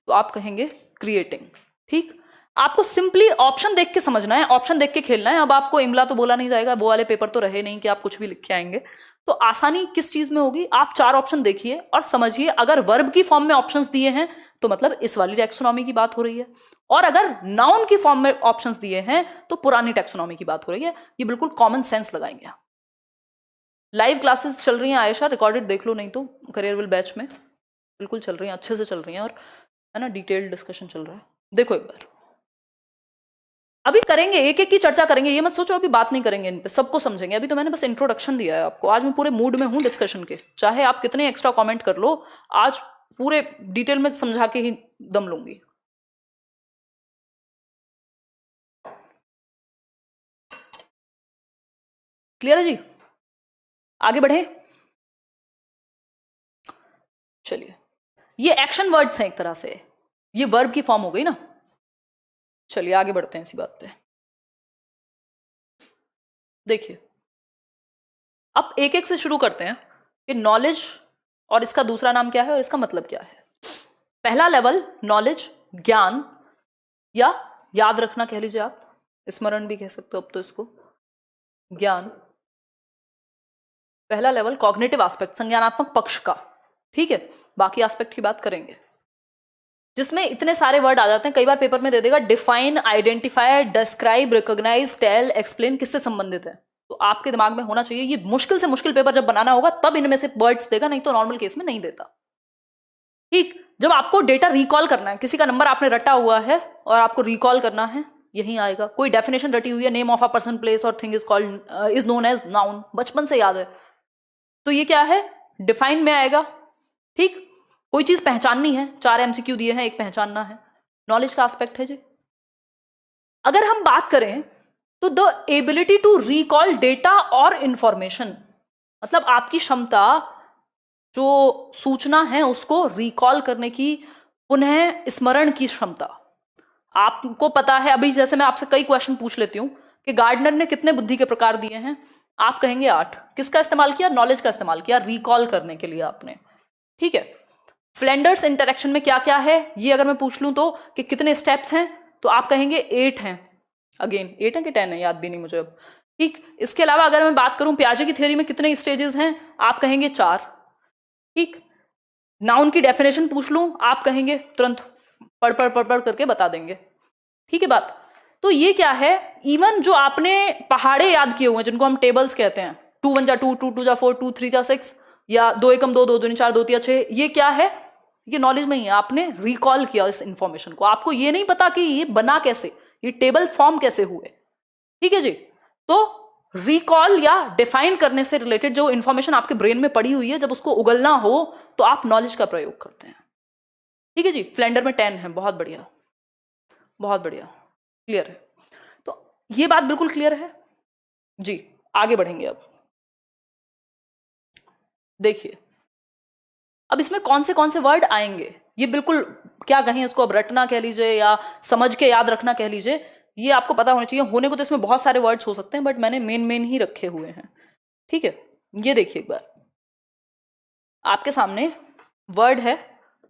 तो आप कहेंगे क्रिएटिंग। ठीक, आपको सिंपली ऑप्शन देख के समझना है, ऑप्शन देख के खेलना है। अब आपको इमला तो बोला नहीं जाएगा, वो वाले पेपर तो रहे नहीं कि आप कुछ भी लिख के आएंगे, तो आसानी किस चीज में होगी, आप 4 ऑप्शन देखिए और समझिए। अगर वर्ब की फॉर्म में ऑप्शंस दिए हैं तो मतलब इस वाली टैक्सोनॉमी की बात हो रही है, और अगर नाउन की फॉर्म में ऑप्शंस दिए हैं तो पुरानी टैक्सोनॉमी की बात हो रही है। ये बिल्कुल कॉमन सेंस लगाएंगे। लाइव क्लासेस चल रही हैं आयशा, रिकॉर्डेड देख लो, नहीं तो करियरविल बैच में बिल्कुल चल रही हैं, अच्छे से चल रही हैं, और है ना डिटेल्ड डिस्कशन चल रहा है, देखो एक बार। अभी करेंगे, एक एक की चर्चा करेंगे, ये मत सोचो अभी बात नहीं करेंगे इन पे, सबको समझेंगे। अभी तो मैंने बस इंट्रोडक्शन दिया है आपको, आज मैं पूरे मूड में हूं डिस्कशन के, चाहे आप कितने एक्स्ट्रा कमेंट कर लो, आज पूरे डिटेल में समझा के ही दम लूंगी। क्लियर है जी, आगे बढ़े। चलिए, ये एक्शन वर्ड्स हैं एक तरह से, ये वर्ब की फॉर्म हो गई ना। चलिए आगे बढ़ते हैं इसी बात पे। देखिए, अब एक एक से शुरू करते हैं कि नॉलेज और इसका दूसरा नाम क्या है और इसका मतलब क्या है। पहला लेवल नॉलेज, ज्ञान या याद रखना कह लीजिए आप, स्मरण भी कह सकते हो अब तो इसको, ज्ञान। पहला लेवल कॉग्निटिव एस्पेक्ट, संज्ञानात्मक पक्ष का। ठीक है, बाकी एस्पेक्ट की बात करेंगे, जिसमें इतने सारे वर्ड आ जाते हैं। कई बार पेपर में दे देगा define, identify, describe, recognise, tell, explain, किससे संबंधित है, तो आपके दिमाग में होना चाहिए। ये मुश्किल से मुश्किल पेपर जब बनाना होगा तब इनमें से वर्ड्स देगा, नहीं तो नॉर्मल केस में नहीं देता। ठीक, जब आपको डेटा रिकॉल करना है, किसी का नंबर आपने रटा हुआ है और आपको रिकॉल करना है, यही आएगा। कोई डेफिनेशन रटी हुई है, name of a person, place और thing is called is known as noun, बचपन से याद है, तो ये क्या है, डिफाइन में आएगा। ठीक, कोई चीज पहचाननी है, 4 MCQ दिए हैं, एक पहचानना है, नॉलेज का एस्पेक्ट है जी। अगर हम बात करें तो the ability to recall data और इंफॉर्मेशन, मतलब आपकी क्षमता जो सूचना है उसको रिकॉल करने की, पुनः स्मरण की क्षमता। आपको पता है, अभी जैसे मैं आपसे कई क्वेश्चन पूछ लेती हूं कि गार्डनर ने कितने बुद्धि के प्रकार दिए हैं, आप कहेंगे 8। किसका इस्तेमाल किया, नॉलेज का इस्तेमाल किया रिकॉल करने के लिए आपने। ठीक है, फ्लेंडर्स इंटरेक्शन में क्या क्या है, ये अगर मैं पूछ लूं तो कि कितने स्टेप्स हैं, तो आप कहेंगे 8 हैं। अगेन 8 है कि 10 है, याद भी नहीं मुझे अब। ठीक, इसके अलावा अगर मैं बात करूं पियाजे की थ्योरी में कितने स्टेजेस हैं, आप कहेंगे 4। ठीक, नाउन की डेफिनेशन पूछ लूं, आप कहेंगे तुरंत पढ़ करके बता देंगे। ठीक है बात, तो ये क्या है, इवन जो आपने पहाड़े याद किए हुए हैं जिनको हम टेबल्स कहते हैं, 2 1 जा 2, 2 2 जा 4, 2 3 जा 6, या 2 एकम 2, 2 2 4, 2 3 6, ये क्या है? ये नॉलेज में ही है, आपने रिकॉल किया इस इंफॉर्मेशन को। आपको ये नहीं पता कि ये बना कैसे, ये टेबल फॉर्म कैसे हुए। ठीक है जी। तो रिकॉल या डिफाइन करने से रिलेटेड जो इंफॉर्मेशन आपके ब्रेन में पड़ी हुई है, जब उसको उगलना हो तो आप नॉलेज का प्रयोग करते हैं। ठीक है जी। फ्लेंडर में 10 है, बहुत बढ़िया, बहुत बढ़िया, क्लियर है। तो ये बात बिल्कुल क्लियर है जी। आगे बढ़ेंगे अब। देखिए अब इसमें कौन से वर्ड आएंगे, ये बिल्कुल क्या कहें इसको, अब रटना कह लीजिए या समझ के याद रखना कह लीजिए, ये आपको पता होना चाहिए। होने को तो इसमें बहुत सारे वर्ड्स हो सकते हैं, बट मैंने मेन ही रखे हुए हैं। ठीक है, ये देखिए एक बार आपके सामने वर्ड है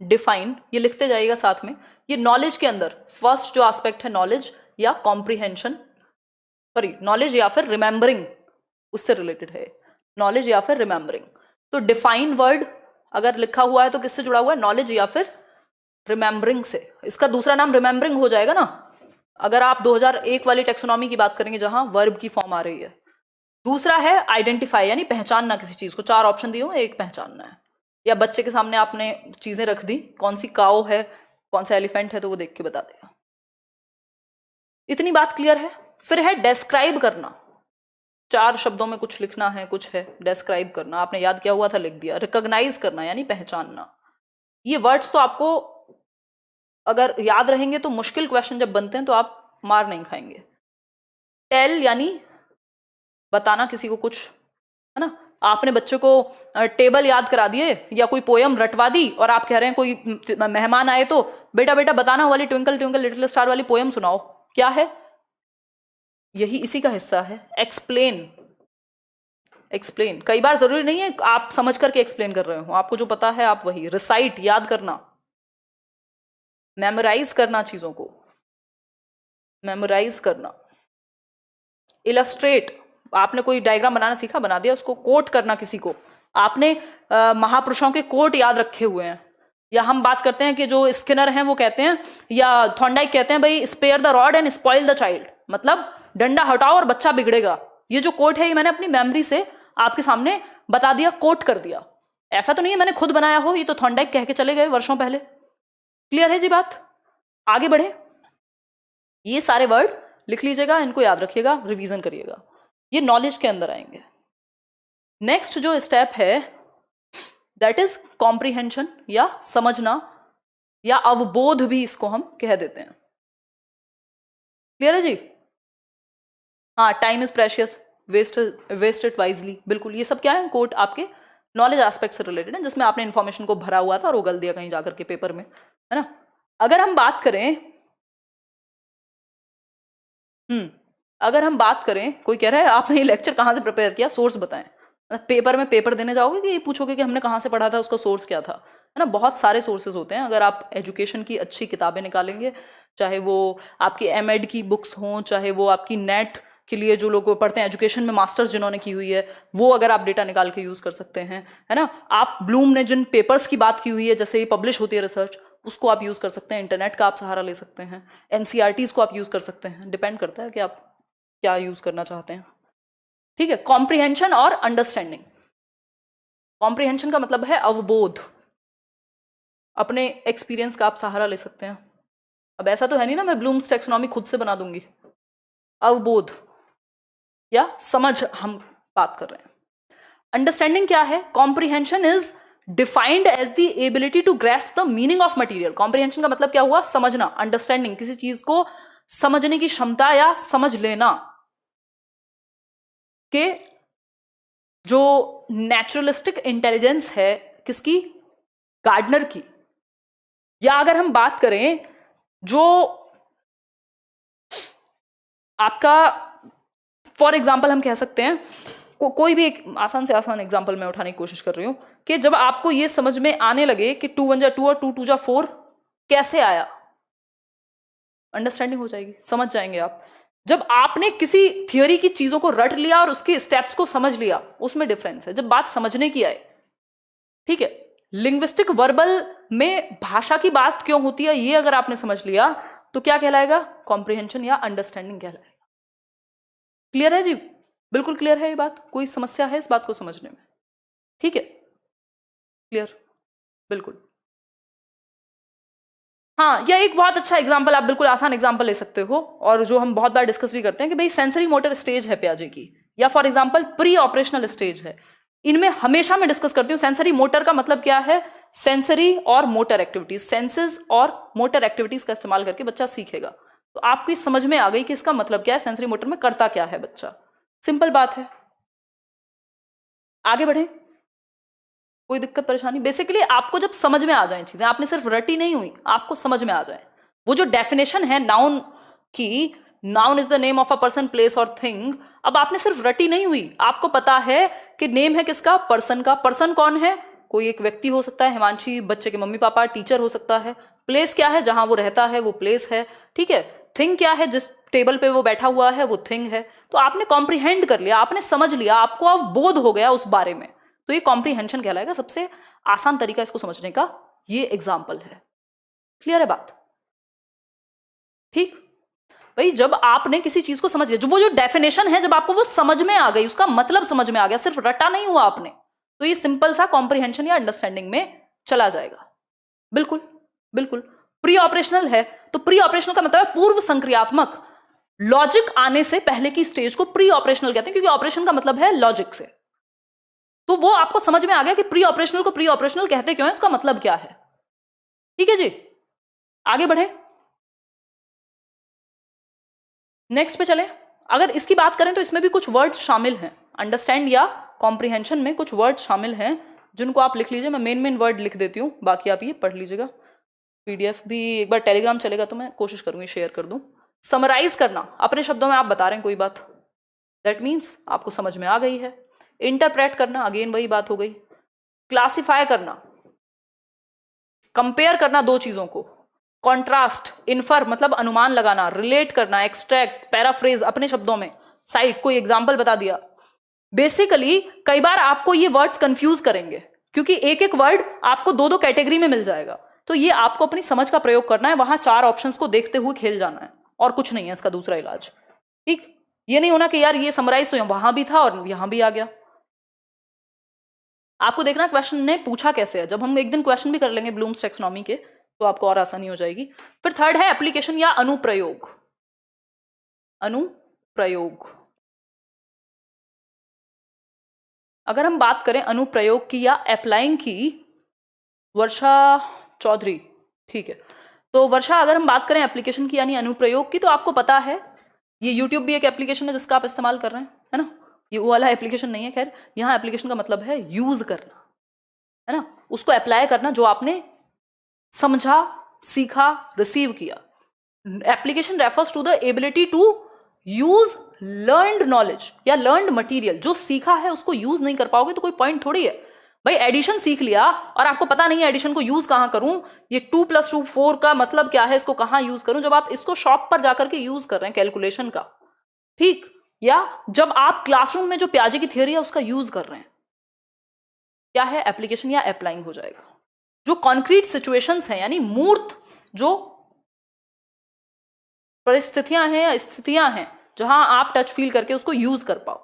डिफाइन, ये लिखते जाइएगा साथ में। ये नॉलेज के अंदर फर्स्ट जो एस्पेक्ट है नॉलेज या कॉम्प्रिहेंशन, सॉरी नॉलेज या फिर रिमेंबरिंग, उससे रिलेटेड है नॉलेज या फिर रिमेंबरिंग। तो डिफाइन वर्ड अगर लिखा हुआ है तो किससे जुड़ा हुआ है? नॉलेज या फिर रिमेंबरिंग से। इसका दूसरा नाम रिमेंबरिंग हो जाएगा ना, अगर आप 2001 वाली टेक्सोनॉमी की बात करेंगे जहां वर्ब की फॉर्म आ रही है। दूसरा है आइडेंटिफाई, यानी पहचानना किसी चीज को। 4 ऑप्शन दिए हुए, एक पहचानना है। या बच्चे के सामने आपने चीजें रख दी, कौन सी काऊ है, कौन सा एलिफेंट है, तो वो देख के बता देगा। इतनी बात क्लियर है। फिर है डेस्क्राइब करना, 4 शब्दों में कुछ लिखना है, कुछ है डेस्क्राइब करना, आपने याद किया हुआ था लिख दिया। रिकॉग्नाइज करना यानी पहचानना। ये वर्ड्स तो आपको अगर याद रहेंगे तो मुश्किल क्वेश्चन जब बनते हैं तो आप मार नहीं खाएंगे। टेल यानी बताना किसी को कुछ, है ना। आपने बच्चे को टेबल याद करा दिए या कोई पोयम रटवा दी और आप कह रहे हैं कोई मेहमान आए तो बेटा बेटा बताना वाली ट्विंकल ट्विंकल लिटिल स्टार वाली पोयम सुनाओ, क्या है? यही इसी का हिस्सा है। एक्सप्लेन, एक्सप्लेन कई बार जरूरी नहीं है आप समझ करके एक्सप्लेन कर रहे हो, आपको जो पता है आप वही। रिसाइट याद करना, मेमोराइज करना चीजों को, मेमोराइज करना। इलस्ट्रेट, आपने कोई डायग्राम बनाना सीखा, बना दिया उसको। कोट करना किसी को, आपने महापुरुषों के कोट याद रखे हुए हैं। या हम बात करते हैं कि जो स्किनर हैं वो कहते हैं, या थॉर्नडाइक कहते हैं भाई spare the rod and spoil the child, मतलब डंडा हटाओ और बच्चा बिगड़ेगा। ये जो कोट है ये मैंने अपनी मेमोरी से आपके सामने बता दिया, कोट कर दिया। ऐसा तो नहीं है मैंने खुद बनाया हो, ये तो थॉर्नडाइक कह के चले गए वर्षों पहले। क्लियर है जी बात? आगे बढ़े। ये सारे वर्ड लिख लीजिएगा, इनको याद रखिएगा, रिवीजन करिएगा। ये नॉलेज के अंदर आएंगे। नेक्स्ट जो स्टेप है दैट इज कॉम्प्रिहेंशन या समझना, या अवबोध भी इसको हम कह देते हैं। क्लियर है जी? हाँ, time is precious, waste it wisely, बिल्कुल। ये सब क्या है? कोट आपके नॉलेज एस्पेक्ट से रिलेटेड है, जिसमें आपने इंफॉर्मेशन को भरा हुआ था और उगल दिया कहीं जाकर के पेपर में, है ना। अगर हम बात करें अगर हम बात करें, कोई कह रहा है आपने ये लेक्चर कहाँ से प्रिपेयर किया, सोर्स बताएं। पेपर में पेपर देने जाओगे कि ये पूछोगे कि हमने कहाँ से पढ़ा था, उसका सोर्स क्या था, है ना। बहुत सारे सोर्सेज होते हैं। अगर आप एजुकेशन की अच्छी किताबें निकालेंगे, चाहे वो आपकी एमएड की बुक्स हों, चाहे वो आपकी नेट के लिए जो लोग पढ़ते हैं, एजुकेशन में मास्टर्स जिन्होंने की हुई है, वो अगर आप डेटा निकाल के यूज कर सकते हैं, है ना। आप ब्लूम ने जिन पेपर्स की बात की हुई है, जैसे ये पब्लिश होती है रिसर्च, उसको आप यूज कर सकते हैं। इंटरनेट का आप सहारा ले सकते हैं, एनसीईआरटीज को आप यूज कर सकते हैं। डिपेंड करता है कि आप क्या यूज करना चाहते हैं। ठीक है। कॉम्प्रिहेंशन और अंडरस्टैंडिंग। कॉम्प्रिहेंशन का मतलब है अवबोध, अपने एक्सपीरियंस का आप सहारा ले सकते हैं। अब ऐसा तो है नहीं ना मैं ब्लूम्स टैक्सोनॉमी खुद से बना दूंगी। अवबोध या समझ हम बात कर रहे हैं। अंडरस्टैंडिंग क्या है? Comprehension is defined as the ability to grasp the meaning of material. Comprehension का मतलब क्या हुआ? समझना। अंडरस्टैंडिंग किसी चीज को समझने की क्षमता या समझ लेना के जो नेचुरलिस्टिक इंटेलिजेंस है किसकी? गार्डनर की। या अगर हम बात करें जो आपका फॉर एग्जाम्पल हम कह सकते हैं कोई भी एक आसान से आसान एग्जाम्पल मैं उठाने की कोशिश कर रही हूं कि जब आपको ये समझ में आने लगे कि 2 1 जा 2 और 2 2 जा 4 कैसे आया, अंडरस्टैंडिंग हो जाएगी, समझ जाएंगे आप। जब आपने किसी थियोरी की चीजों को रट लिया और उसके स्टेप्स को समझ लिया, उसमें डिफरेंस है। जब बात समझने की आए, ठीक है, लिंग्विस्टिक वर्बल में भाषा की बात क्यों होती है, ये अगर आपने समझ लिया तो क्या कहलाएगा? कॉम्प्रिहेंशन या अंडरस्टैंडिंग कहलाएगा। क्लियर है जी? बिल्कुल क्लियर है ये बात? कोई समस्या है इस बात को समझने में? ठीक है, क्लियर, बिल्कुल। हाँ, यह एक बहुत अच्छा एग्जाम्पल, आप बिल्कुल आसान एग्जाम्पल ले सकते हो, और जो हम बहुत बार डिस्कस भी करते हैं कि भाई सेंसरी मोटर स्टेज है प्याजे की, या for example pre operational stage है। इनमें हमेशा मैं डिस्कस करती हूँ सेंसरी मोटर का मतलब क्या है, सेंसरी और मोटर एक्टिविटीज, सेंसेस और मोटर एक्टिविटीज का इस्तेमाल करके बच्चा सीखेगा। तो आपकी समझ में आ गई कि इसका मतलब क्या है, सेंसरी मोटर में करता क्या है बच्चा। सिंपल बात है, आगे बढ़े। कोई दिक्कत परेशानी? बेसिकली आपको जब समझ में आ जाए चीजें, आपने सिर्फ रटी नहीं हुई, आपको समझ में आ जाए। वो जो डेफिनेशन है नाउन की, noun is the name of a person, place और थिंग, अब आपने सिर्फ रटी नहीं हुई, आपको पता है कि नेम है किसका, पर्सन का। पर्सन कौन है? कोई एक व्यक्ति हो सकता है, हिमांशी बच्चे के मम्मी पापा, टीचर हो सकता है। प्लेस क्या है? जहां वो रहता है वो प्लेस है, ठीक है। थिंग क्या है? जिस टेबल पे वो बैठा हुआ है वो थिंग है। तो आपने कॉम्प्रीहेंड कर लिया, आपने समझ लिया, आपको अब बोध हो गया उस बारे में, तो ये कॉम्प्रीहेंशन कहलाएगा। सबसे आसान तरीका इसको समझने का ये एग्जाम्पल है। क्लियर है बात? ठीक भाई, जब आपने किसी चीज को समझ लिया, जो वो जो डेफिनेशन है, जब आपको वो समझ में आ गई, उसका मतलब समझ में आ गया, सिर्फ रटा नहीं हुआ आपने, तो ये सिंपल सा कॉम्प्रीहेंशन या अंडरस्टैंडिंग में चला जाएगा। बिल्कुल बिल्कुल। प्री ऑपरेशनल है तो प्री ऑपरेशनल का मतलब है पूर्व संक्रियात्मक, लॉजिक आने से पहले की स्टेज को प्री ऑपरेशनल कहते हैं, क्योंकि ऑपरेशन का मतलब है लॉजिक से। तो वो आपको समझ में आ गया कि प्री ऑपरेशनल को प्री ऑपरेशनल कहते क्यों है, इसका मतलब क्या है। ठीक है जी, आगे बढ़े, नेक्स्ट पे चले। अगर इसकी बात करें तो इसमें भी कुछ वर्ड्स शामिल हैं, अंडरस्टैंड या कॉम्प्रिहेंशन में कुछ वर्ड शामिल हैं जिनको आप लिख लीजिए। मैं मेन वर्ड लिख देती हूँ, बाकी आप ये पढ़ लीजिएगा। पीडीएफ भी एक बार टेलीग्राम चलेगा तो मैं कोशिश करूंगी शेयर कर दूं। समराइज करना, अपने शब्दों में आप बता रहे हैं कोई बात, दैट मीन्स आपको समझ में आ गई है। इंटरप्रेट करना, अगेन वही बात हो गई। क्लासिफाई करना, कंपेयर करना दो चीजों को। कॉन्ट्रास्ट, इन्फर मतलब अनुमान लगाना, रिलेट करना, एक्सट्रैक्ट, पैराफ्रेज अपने शब्दों में, साइट कोई एग्जाम्पल बता दिया। बेसिकली कई बार आपको ये वर्ड्स कंफ्यूज करेंगे, क्योंकि एक एक वर्ड आपको दो दो कैटेगरी में मिल जाएगा। तो ये आपको अपनी समझ का प्रयोग करना है, वहां चार ऑप्शंस को देखते हुए खेल जाना है, और कुछ नहीं है इसका दूसरा इलाज। ठीक, ये नहीं होना कि यार ये समराइज तो वहां भी था और यहां भी आ गया। आपको देखना क्वेश्चन ने पूछा कैसे है, जब हम एक दिन क्वेश्चन भी कर लेंगे ब्लूम्स टैक्सोनॉमी के तो आपको और आसानी हो जाएगी। फिर थर्ड है एप्लीकेशन या अनुप्रयोग। अनुप्रयोग, अगर हम बात करें अनुप्रयोग की या अप्लाइंग की, वर्षा चौधरी, ठीक है। तो वर्षा, अगर हम बात करें एप्लीकेशन की यानी अनुप्रयोग की, तो आपको पता है ये यूट्यूब भी एक एप्लीकेशन है जिसका आप इस्तेमाल कर रहे हैं, है ना। ये वो वाला एप्लीकेशन नहीं है, खैर यहाँ एप्लीकेशन का मतलब है यूज करना, है ना, उसको अप्लाई करना जो आपने समझा, सीखा, रिसीव किया। Application refers to the ability to use learned knowledge या लर्नड मटेरियल। जो सीखा है उसको यूज नहीं कर पाओगे तो कोई पॉइंट थोड़ी है। भाई एडिशन सीख लिया और आपको पता नहीं है एडिशन को यूज कहां करूं, ये 2+2 4 का मतलब क्या है, इसको कहां यूज करूं, जब आप इसको शॉप पर जाकर के यूज कर रहे हैं कैलकुलेशन का, ठीक, या जब आप क्लासरूम में जो प्याजे की थियरी है उसका यूज कर रहे हैं, क्या है, एप्लीकेशन या अप्लाइंग हो जाएगा। जो कॉन्क्रीट सिचुएशंस हैं यानी मूर्त जो परिस्थितियां हैं या स्थितियां हैं जहां आप टच फील करके उसको यूज कर पाओ।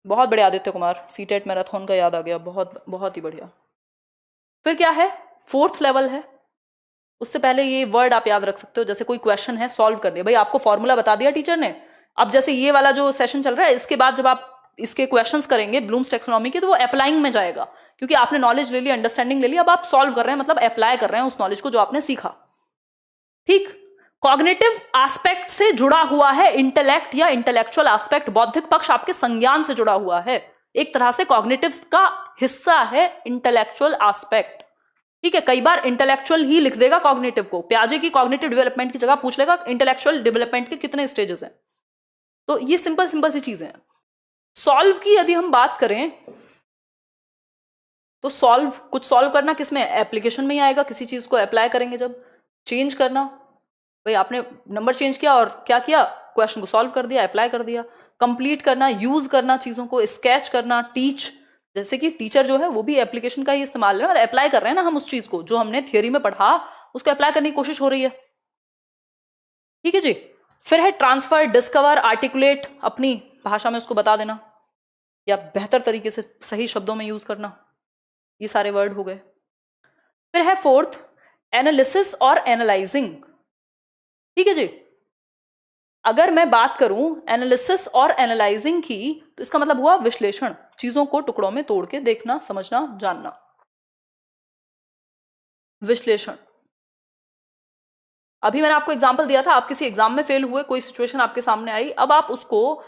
बहुत बढ़िया आदित्य कुमार, सीटेट मैराथन का याद आ गया, बहुत बहुत ही बढ़िया। फिर क्या है, फोर्थ लेवल है। उससे पहले ये वर्ड आप याद रख सकते हो, जैसे कोई क्वेश्चन है सॉल्व कर दिया, भाई आपको फॉर्मूला बता दिया टीचर ने, अब जैसे ये वाला जो सेशन चल रहा है इसके बाद जब आप इसके क्वेश्चंस करेंगे ब्लूम्स टैक्सोनॉमी के, तो वो अप्लाइंग में जाएगा, क्योंकि आपने नॉलेज ले ली, अंडरस्टैंडिंग ले ली, अब आप सॉल्व कर रहे हैं, मतलब अप्लाई कर रहे हैं उस नॉलेज को जो आपने सीखा। ठीक, कॉग्निटिव एस्पेक्ट से जुड़ा हुआ है इंटेलेक्ट या इंटेलेक्चुअल एस्पेक्ट, बौद्धिक पक्ष आपके संज्ञान से जुड़ा हुआ है, एक तरह से कॉग्निटिव का हिस्सा है इंटेलेक्चुअल एस्पेक्ट। ठीक है, कई बार इंटेलेक्चुअल ही लिख देगा कॉग्निटिव को, प्याजे की कॉग्निटिव डेवलपमेंट की जगह पूछ लेगा इंटेलेक्चुअल डेवलपमेंट के कितने स्टेजेस हैं। तो ये सिंपल सिंपल सी चीजें हैं। सॉल्व की यदि हम बात करें तो कुछ सॉल्व करना किसमें, एप्लीकेशन में ही आएगा, किसी चीज को अप्लाई करेंगे जब। चेंज करना, भाई आपने नंबर चेंज किया और क्या किया, क्वेश्चन को सॉल्व कर दिया, अप्लाई कर दिया। कंप्लीट करना, यूज करना चीजों को, स्केच करना, टीच, जैसे कि टीचर जो है वो भी एप्लीकेशन का ही इस्तेमाल है और अप्लाई कर रहे हैं ना हम उस चीज को जो हमने थियोरी में पढ़ा, उसको अप्लाई करने की कोशिश हो रही है। ठीक है जी, फिर है ट्रांसफर, डिस्कवर, आर्टिकुलेट, अपनी भाषा में उसको बता देना या बेहतर तरीके से सही शब्दों में यूज करना, ये सारे वर्ड हो गए। फिर है फोर्थ एनालिसिस और एनालाइजिंग। ठीक है जी, अगर मैं बात करूं एनालिसिस और एनालाइजिंग की तो इसका मतलब हुआ विश्लेषण, चीजों को टुकड़ों में तोड़ के देखना, समझना, जानना। विश्लेषण, अभी मैंने आपको एग्जांपल दिया था, आप किसी एग्जाम में फेल हुए, कोई सिचुएशन आपके सामने आई, अब आप उसको,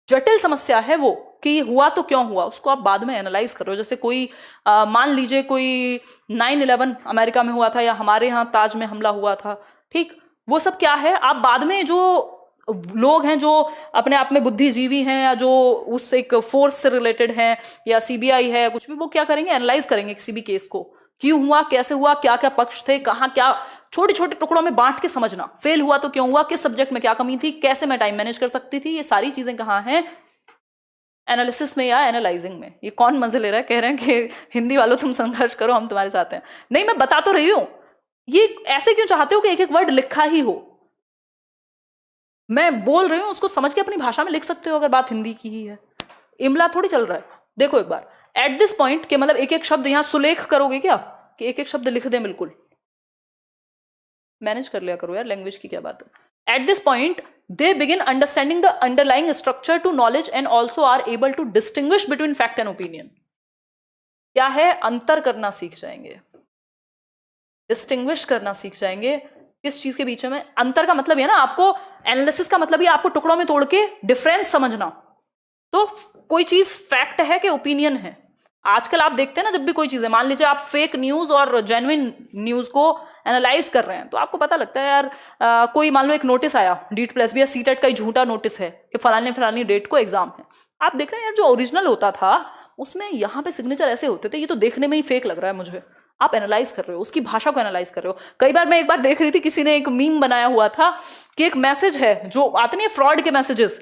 जटिल समस्या है वो कि हुआ तो क्यों हुआ, उसको आप बाद में एनालाइज कर रहे हो। जैसे कोई मान लीजिए कोई 9/11 अमेरिका में हुआ था या हमारे यहाँ ताज में हमला हुआ था, ठीक, वो सब क्या है, आप बाद में जो लोग हैं जो अपने आप में बुद्धिजीवी हैं या जो उस एक फोर्स से रिलेटेड हैं या सीबीआई है कुछ भी, वो क्या करेंगे, एनालाइज करेंगे किसी भी केस को, क्यों हुआ, कैसे हुआ, क्या क्या पक्ष थे, कहाँ क्या, छोटे छोटे टुकड़ों में बांट के समझना, फेल हुआ तो क्यों हुआ, किस सब्जेक्ट में क्या कमी थी, कैसे मैं टाइम मैनेज कर सकती थी, ये सारी चीजें कहाँ हैं, एनालिसिस में या एनालाइजिंग में। ये कौन मजे ले रहा है, कह रहे हैं कि हिंदी वालों तुम संघर्ष करो, हम तुम्हारे साथ हैं। नहीं, मैं बता तो रही हूं, ये ऐसे क्यों चाहते हो कि एक एक वर्ड लिखा ही हो, मैं बोल रही हूं उसको समझ के अपनी भाषा में लिख सकते हो अगर बात हिंदी की ही है, इमला थोड़ी चल रहा है। देखो एक बार एट दिस पॉइंट के मतलब एक एक शब्द यहां सुलेख करोगे क्या कि एक एक शब्द लिख दें, बिल्कुल मैनेज कर लिया करो यार, लैंग्वेज की क्या बात है। At this point they begin understanding the underlying structure to knowledge and also are able to distinguish between fact and opinion। क्या है, अंतर करना सीख जाएंगे, डिस्टिंग्विश करना सीख जाएंगे किस चीज के बीच में। अंतर का मतलब है ना, आपको एनालिसिस का मतलब ही आपको टुकड़ों में तोड़ के डिफरेंस समझना। तो कोई चीज फैक्ट है कि ओपिनियन है। आजकल आप देखते हैं ना, जब भी कोई चीज है, मान लीजिए आप फेक न्यूज और जेन्युइन न्यूज को एनालाइज कर रहे हैं तो आपको पता लगता है यार, कोई मान लो एक नोटिस आया DEET+B या सीटेट का ही झूठा नोटिस है कि फलानी डेट को एग्जाम है, आप देख रहे हैं यार जो ओरिजिनल होता था उसमें यहाँ पे सिग्नेचर ऐसे होते थे, ये तो देखने में ही फेक लग रहा है मुझे। आप एनालाइज कर रहे हो, उसकी भाषा को एनालाइज कर रहे हो। कई बार मैं एक बार देख रही थी, किसी ने एक मीम बनाया हुआ था कि एक मैसेज है जो आते नहीं फ्रॉड के मैसेजेस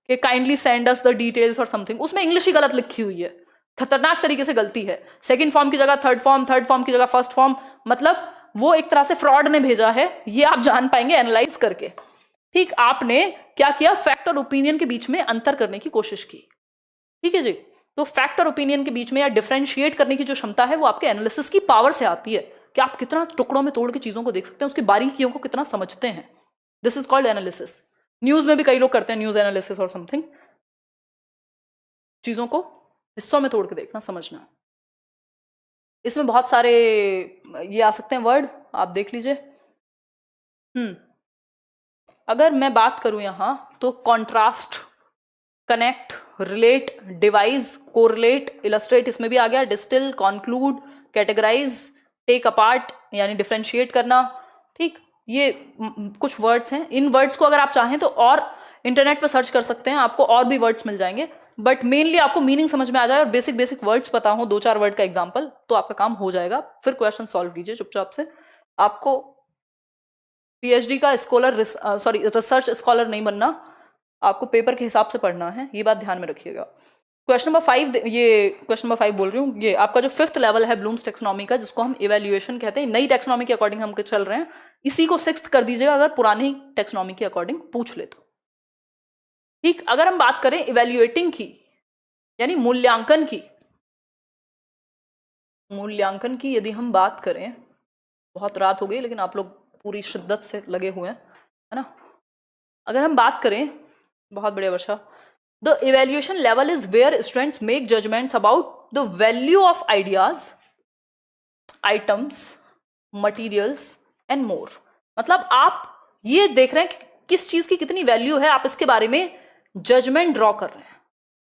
कि kindly send us the details और समथिंग, उसमें इंग्लिश ही गलत लिखी हुई है, खतरनाक तरीके से गलती है, सेकंड फॉर्म की जगह थर्ड फॉर्म की जगह फर्स्ट फॉर्म, मतलब वो एक तरह से फ्रॉड ने भेजा है, ये आप जान पाएंगे एनालाइज करके। ठीक, आपने क्या किया, फैक्ट और ओपिनियन के बीच में अंतर करने की कोशिश की। ठीक है जी, तो फैक्ट और ओपिनियन के बीच में या डिफरेंशिएट करने की जो क्षमता है वो आपके एनालिसिस की पावर से आती है कि आप कितना टुकड़ों में तोड़ के चीजों को देख सकते हैं, उसकी बारीकियों को कितना समझते हैं। This is called analysis. News में भी कई लोग करते हैं न्यूज एनालिसिस और समथिंग, चीजों को हिस्सों में तोड़ के देखना, समझना। इसमें बहुत सारे ये आ सकते हैं वर्ड, आप देख लीजिए। अगर मैं बात करूं यहां तो contrast, connect, relate, devise, correlate, illustrate इसमें भी आ गया, distil, conclude, categorise, take apart यानी डिफरेंशिएट करना। ठीक, ये कुछ वर्ड्स हैं। इन वर्ड्स को अगर आप चाहें तो और इंटरनेट पर सर्च कर सकते हैं, आपको और भी वर्ड्स मिल जाएंगे, बट मेनली आपको मीनिंग समझ में आ जाए और बेसिक वर्ड्स पता हो, 2-4 वर्ड का एग्जांपल, तो आपका काम हो जाएगा। फिर क्वेश्चन सॉल्व कीजिए चुपचाप से। आपको PhD का स्कॉलर, रिसर्च स्कॉलर नहीं बनना, आपको पेपर के हिसाब से पढ़ना है, ये बात ध्यान में रखिएगा। क्वेश्चन नंबर 5, ये क्वेश्चन नंबर 5 बोल रही हूँ, ये आपका जो 5th लेवल है ब्लूम्स टेक्सोनॉमी का, जिसको हम इवेल्युएशन कहते हैं, नई टेक्सोनॉमी के अकॉर्डिंग हम चल रहे हैं, इसी को 6th कर दीजिएगा अगर पुरानी टेक्सोनॉमी के अकॉर्डिंग पूछ ले तो। ठीक, अगर हम बात करें इवेल्युएटिंग की यानी मूल्यांकन की यदि हम बात करें, बहुत रात हो गई लेकिन आप लोग पूरी शिद्दत से लगे हुए हैं, है ना। अगर हम बात करें, बहुत बढ़िया Varsha, the evaluation level is where students make judgements about the value of ideas, items, materials and more. मतलब आप ये देख रहे हैं कि किस चीज की कितनी वैल्यू है, आप इसके बारे में जजमेंट ड्रॉ कर रहे हैं,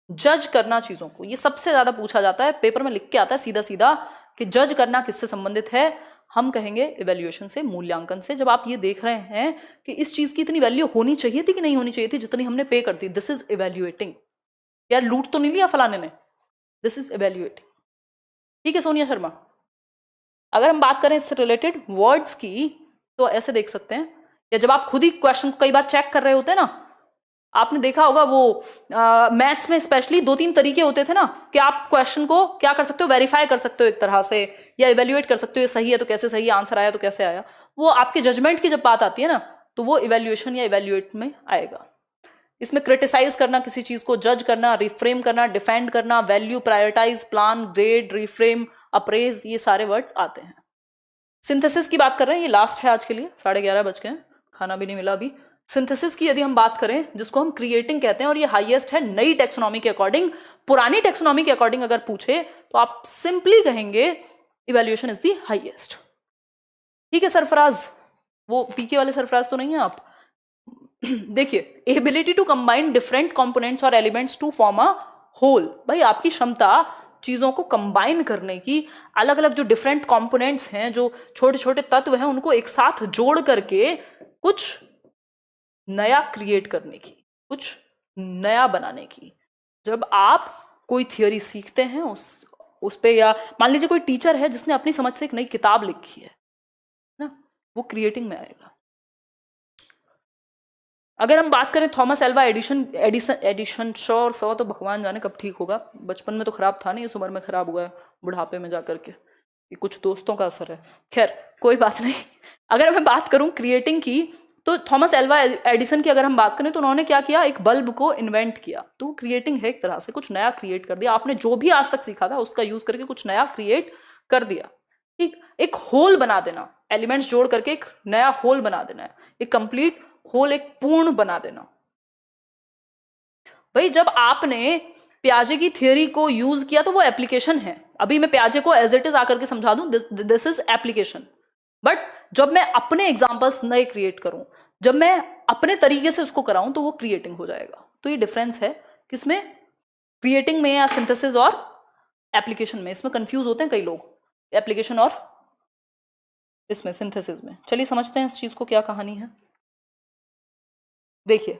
जज करना चीजों को। ये सबसे ज्यादा पूछा जाता है, पेपर में लिख के आता है सीधा सीधा कि जज करना किससे संबंधित है, हम कहेंगे इवेल्युएशन से, मूल्यांकन से। जब आप ये देख रहे हैं कि इस चीज की इतनी वैल्यू होनी चाहिए थी कि नहीं होनी चाहिए थी जितनी हमने पे कर दी, दिस इज इवेल्युएटिंग। यार लूट तो नहीं लिया फलाने ने, दिस इज इवेल्युएटिंग। ठीक है सोनिया शर्मा। अगर हम बात करें इससे रिलेटेड वर्ड्स की तो ऐसे देख सकते हैं, या जब आप खुद ही क्वेश्चन को कई बार चेक कर रहे होते हैं ना, आपने देखा होगा वो मैथ्स में स्पेशली 2-3 तरीके होते थे ना कि आप क्वेश्चन को क्या कर सकते हो, वेरीफाई कर सकते हो एक तरह से, या इवेल्युएट कर सकते हो, ये सही है तो कैसे सही, आंसर आया तो कैसे आया। वो आपके जजमेंट की जब बात आती है ना, तो वो इवेल्युएशन या इवेल्युएट में आएगा। इसमें क्रिटिसाइज करना, किसी चीज को जज करना, रिफ्रेम करना, डिफेंड करना, value, prioritise, plan, grade, reframe, appraise, ये सारे वर्ड्स आते हैं। सिंथेसिस की बात कर रहे हैं, ये लास्ट है आज के लिए, 11:30 बज गए, खाना भी नहीं मिला अभी। सिंथेसिस की यदि हम बात करें, जिसको हम क्रिएटिंग कहते हैं, और ये हाईएस्ट है नई टेक्सोनॉमी के अकॉर्डिंग। पुरानी टेक्सोनॉमी के अकॉर्डिंग अगर पूछे तो आप सिंपली कहेंगे इवैल्यूएशन इज द हाईएस्ट। ठीक है सरफराज, वो पीके वाले सरफराज तो नहीं है आप? देखिए, ability to combine different components और elements to form a whole. भाई आपकी क्षमता चीजों को कंबाइन करने की, अलग अलग जो डिफरेंट कंपोनेंट्स हैं, जो छोटे छोटे तत्व हैं, उनको एक साथ जोड़ करके कुछ नया क्रिएट करने की, कुछ नया बनाने की। जब आप कोई थियोरी सीखते हैं उस पे, या मान लीजिए कोई टीचर है जिसने अपनी समझ से एक नई किताब लिखी है ना, वो क्रिएटिंग में आएगा। अगर हम बात करें थॉमस एल्वा एडिशन शो तो भगवान जाने कब ठीक होगा, बचपन में तो खराब था नहीं, इस उम्र में खराब हुआ है बुढ़ापे में जाकर के, ये कुछ दोस्तों का असर है। खैर कोई बात नहीं। अगर मैं बात करूं क्रिएटिंग की, तो थॉमस एल्वा एडिसन की अगर हम बात करें तो उन्होंने क्या किया, एक बल्ब को इन्वेंट किया। तो क्रिएटिंग है एक तरह से, कुछ नया क्रिएट कर दिया। आपने जो भी आज तक सीखा था उसका यूज करके कुछ नया क्रिएट कर दिया। ठीक, एक होल बना देना, एलिमेंट्स जोड़ करके एक नया होल बना देना है, एक कंप्लीट होल, एक पूर्ण बना देना। भाई जब आपने प्याजे की थ्योरी को यूज किया तो वो एप्लीकेशन है। अभी मैं प्याजे को एज इट इज आकर के समझा दूं, दिस इज एप्लीकेशन। बट जब मैं अपने एग्जांपल्स नए क्रिएट करूं, जब मैं अपने तरीके से उसको कराऊं, तो वो क्रिएटिंग हो जाएगा। तो ये डिफरेंस है किसमें, क्रिएटिंग में या सिंथेसिस और एप्लीकेशन में। इसमें कंफ्यूज होते हैं कई लोग, एप्लीकेशन और इसमें सिंथेसिस में। चलिए समझते हैं इस चीज को, क्या कहानी है। देखिए,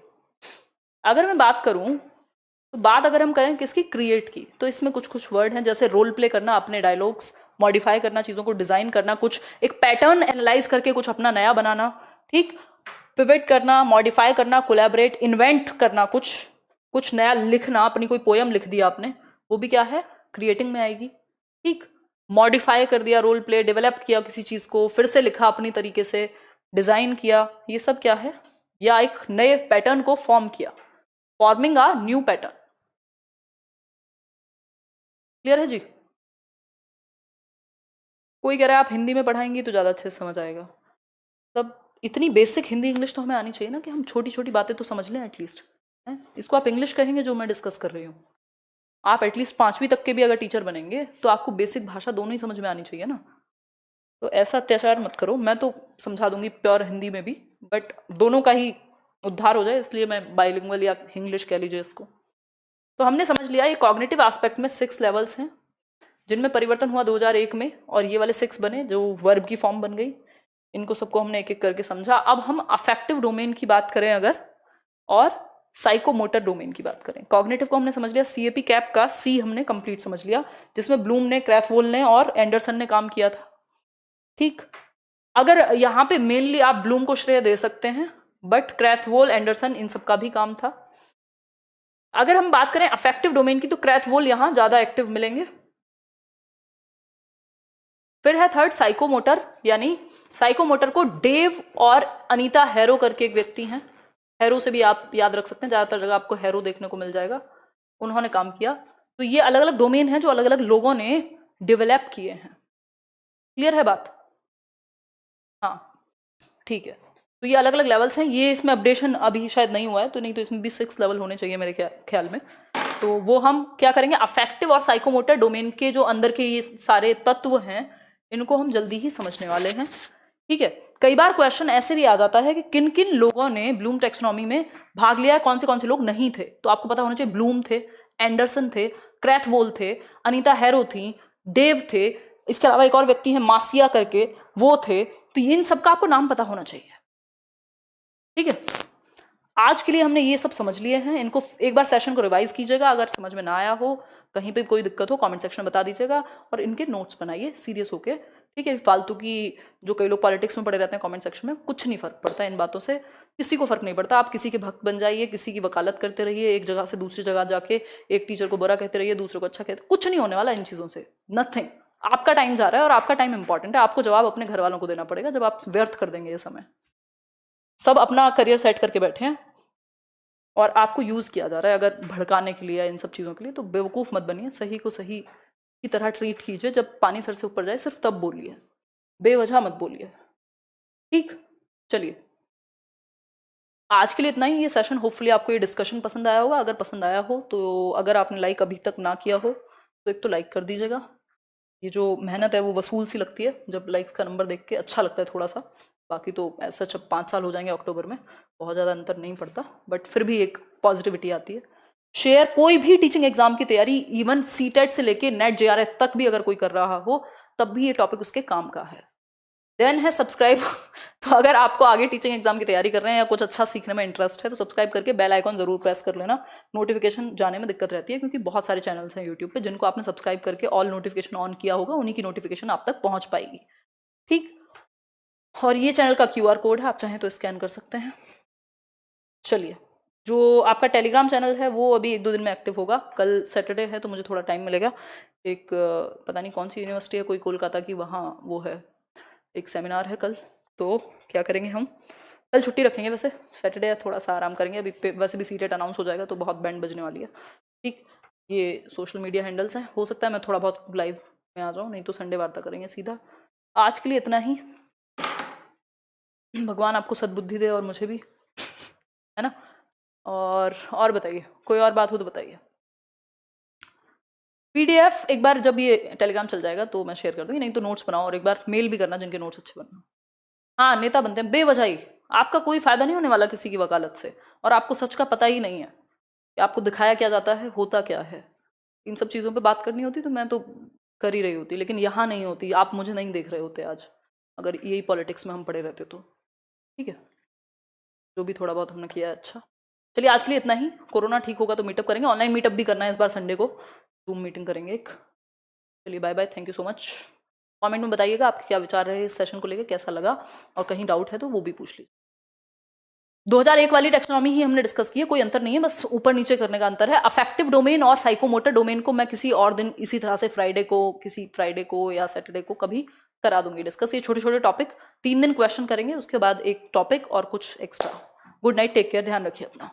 अगर मैं बात करूं, तो बात अगर हम करें किसकी, क्रिएट की, तो इसमें कुछ कुछ वर्ड हैं, जैसे रोल प्ले करना, अपने डायलॉग्स मॉडिफाई करना, चीजों को डिजाइन करना, कुछ एक पैटर्न एनालाइज करके कुछ अपना नया बनाना। ठीक, पिवट करना, मॉडिफाई करना, कोलैबोरेट, इन्वेंट करना, कुछ नया लिखना, अपनी कोई पोयम लिख दिया आपने, वो भी क्या है, क्रिएटिंग में आएगी। ठीक, मॉडिफाई कर दिया, रोल प्ले, डेवलप किया किसी चीज को, फिर से लिखा अपनी तरीके से, डिजाइन किया, ये सब क्या है, या एक नए पैटर्न को फॉर्म किया, forming a new pattern. Clear है जी? कोई कह रहा है आप हिंदी में पढ़ाएंगी तो ज्यादा अच्छे से समझ आएगा। तब इतनी बेसिक हिंदी इंग्लिश तो हमें आनी चाहिए ना, कि हम छोटी छोटी बातें तो समझ लें एटलीस्ट। इसको आप इंग्लिश कहेंगे जो मैं डिस्कस कर रही हूँ। आप एटलीस्ट 5वीं तक के भी अगर टीचर बनेंगे तो आपको बेसिक भाषा दोनों ही समझ में आनी चाहिए ना। तो ऐसा अत्याचार मत करो, मैं तो समझा दूंगी प्योर हिंदी में भी, बट दोनों का ही उद्धार हो जाए, इसलिए मैं बाइलिंगुअल या इंग्लिश कह लीजिए इसको। तो हमने समझ लिया ये कॉग्निटिव एस्पेक्ट में 6 लेवल्स हैं, जिनमें परिवर्तन हुआ 2001 में, और ये वाले 6 बने जो वर्ब की फॉर्म बन गई। इनको सबको हमने एक एक करके समझा। अब हम अफेक्टिव डोमेन की बात करें अगर, और साइकोमोटर डोमेन की बात करें। कॉग्निटिव को हमने समझ लिया, सीएपी कैप का सी हमने कंप्लीट समझ लिया, जिसमें ब्लूम ने, क्रैफवोल ने और एंडरसन ने काम किया था। ठीक, अगर यहां पे मेनली आप ब्लूम को श्रेय दे सकते हैं, बट क्रैफवोल, एंडरसन, इन सब का भी काम था। अगर हम बात करें अफेक्टिव डोमेन की, तो क्रैफवोल यहां ज्यादा एक्टिव मिलेंगे। फिर है थर्ड साइकोमोटर, यानी साइकोमोटर को डेव और अनीता हैरो करके एक व्यक्ति हैं, हैरो से भी आप याद रख सकते हैं, ज्यादातर जगह आपको हैरो देखने को मिल जाएगा, उन्होंने काम किया। तो ये अलग अलग डोमेन है जो अलग अलग लोगों ने डेवलप किए हैं। क्लियर है बात? हाँ ठीक है। तो ये अलग अलग लेवल्स हैं, ये इसमें अपडेशन अभी शायद नहीं हुआ है, तो नहीं तो इसमें भी 6 लेवल होने चाहिए मेरे ख्याल में। तो वो हम क्या करेंगे, अफेक्टिव और साइकोमोटर डोमेन के जो अंदर के ये सारे तत्व हैं, इनको हम जल्दी ही समझने वाले हैं। ठीक है, कई बार क्वेश्चन ऐसे भी आ जाता है कि किन किन लोगों ने ब्लूम टेक्सोनॉमी में भाग लिया है, कौन से लोग नहीं थे। तो आपको पता होना चाहिए, ब्लूम थे, एंडरसन थे, क्रैथवोल थे, अनीता हैरो थी, डेव थे, इसके अलावा एक और व्यक्ति है मासिया करके, वो थे। तो इन सबका आपको नाम पता होना चाहिए। ठीक है, आज के लिए हमने ये सब समझ लिए हैं। इनको एक बार सेशन को रिवाइज कीजिएगा, अगर समझ में ना आया हो, कहीं पे कोई दिक्कत हो, कमेंट सेक्शन में बता दीजिएगा, और इनके नोट्स बनाइए सीरियस होके। ठीक है, फालतू की जो कई लोग पॉलिटिक्स में पड़े रहते हैं कमेंट सेक्शन में, कुछ नहीं फर्क पड़ता इन बातों से, किसी को फर्क नहीं पड़ता। आप किसी के भक्त बन जाइए, किसी की वकालत करते रहिए, एक जगह से दूसरी जगह जाके एक टीचर को बुरा कहते रहिए, दूसरे को अच्छा कहते, कुछ नहीं होने वाला इन चीज़ों से, नथिंग। आपका टाइम जा रहा है और आपका टाइम इंपॉर्टेंट है, आपको जवाब अपने घर वालों को देना पड़ेगा जब आप व्यर्थ कर देंगे ये समय। सब अपना करियर सेट करके बैठे हैं और आपको यूज किया जा रहा है अगर भड़काने के लिए या इन सब चीजों के लिए। तो बेवकूफ मत बनिए, सही को सही की तरह ट्रीट कीजिए। जब पानी सर से ऊपर जाए सिर्फ तब बोलिए, बेवजह मत बोलिए। ठीक, चलिए आज के लिए इतना ही। ये सेशन होपफुली आपको ये डिस्कशन पसंद आया होगा। अगर पसंद आया हो तो अगर आपने लाइक अभी तक ना किया हो तो एक तो लाइक कर दीजिएगा। ये जो मेहनत है वो वसूल सी लगती है जब लाइक्स का नंबर देख के अच्छा लगता है थोड़ा सा। बाकी तो ऐसा जब 5 साल हो जाएंगे अक्टूबर में, बहुत ज़्यादा अंतर नहीं पड़ता, बट फिर भी एक पॉजिटिविटी आती है। शेयर कोई भी टीचिंग एग्जाम की तैयारी, इवन सीटेट से लेके नेट जेआरएफ तक भी अगर कोई कर रहा हो तब भी ये टॉपिक उसके काम का है। देन है सब्सक्राइब। तो अगर आपको आगे टीचिंग एग्जाम की तैयारी कर रहे हैं या कुछ अच्छा सीखने में इंटरेस्ट है तो सब्सक्राइब करके बेल आइकॉन जरूर प्रेस कर लेना। नोटिफिकेशन जाने में दिक्कत रहती है क्योंकि बहुत सारे चैनल्स हैं यूट्यूब पे जिनको आपने सब्सक्राइब करके ऑल नोटिफिकेशन ऑन किया होगा, उन्हीं की नोटिफिकेशन आप तक पहुंच पाएगी। ठीक, और ये चैनल का क्यूआर कोड है, आप चाहें तो स्कैन कर सकते हैं। चलिए, जो आपका टेलीग्राम चैनल है वो अभी 1-2 दिन में एक्टिव होगा। कल सैटरडे है तो मुझे थोड़ा टाइम मिलेगा। एक पता नहीं कौन सी यूनिवर्सिटी है, कोई कोलकाता की, वहाँ वो है एक सेमिनार है कल। तो क्या करेंगे हम, कल छुट्टी रखेंगे। वैसे सैटरडे है, थोड़ा सा आराम करेंगे। अभी वैसे भी सीटेट अनाउंस हो जाएगा तो बहुत बैंड बजने वाली है। ठीक, ये सोशल मीडिया हैंडल्स हैं, हो सकता है मैं थोड़ा बहुत लाइव में आ जाऊँ, नहीं तो संडे वार्ता करेंगे सीधा। आज के लिए इतना ही। भगवान आपको सद्बुद्धि दे और मुझे भी, है ना। और बताइए, कोई और बात हो तो बताइए। पीडीएफ एक बार जब ये टेलीग्राम चल जाएगा तो मैं शेयर कर दूंगी, नहीं तो नोट्स बनाओ और एक बार मेल भी करना जिनके नोट्स अच्छे बनना। हाँ, नेता बनते हैं बेवजह ही, आपका कोई फायदा नहीं होने वाला किसी की वकालत से, और आपको सच का पता ही नहीं है कि आपको दिखाया क्या जाता है, होता क्या है। इन सब चीज़ों पे बात करनी होती तो मैं तो कर ही रही होती, लेकिन यहाँ नहीं होती। आप मुझे नहीं देख रहे होते आज अगर यही पॉलिटिक्स में हम पड़े रहते तो। ठीक है, जो भी थोड़ा बहुत हमने किया है अच्छा। चलिए आज के लिए इतना ही। कोरोना ठीक होगा तो मीटअप करेंगे, ऑनलाइन मीटअप भी करना है इस बार संडे को, जूम मीटिंग करेंगे एक। चलिए bye bye, thank you so much. Comment में बताइएगा आपके क्या विचार रहे इस सेशन को लेकर, कैसा लगा, और कहीं डाउट है तो वो भी पूछ लीजिए। 2001 वाली टेक्सोनॉमी ही हमने डिस्कस की है, कोई अंतर नहीं है, बस ऊपर नीचे करने का अंतर है। अफेक्टिव डोमेन और साइकोमोटर डोमेन को मैं किसी और दिन इसी तरह से किसी फ्राइडे को या सैटरडे को कभी करा दूंगी डिस्कस। ये छोटे छोटे टॉपिक 3 दिन क्वेश्चन करेंगे, उसके बाद एक टॉपिक और कुछ extra. Good night, take care, ध्यान रखिए अपना।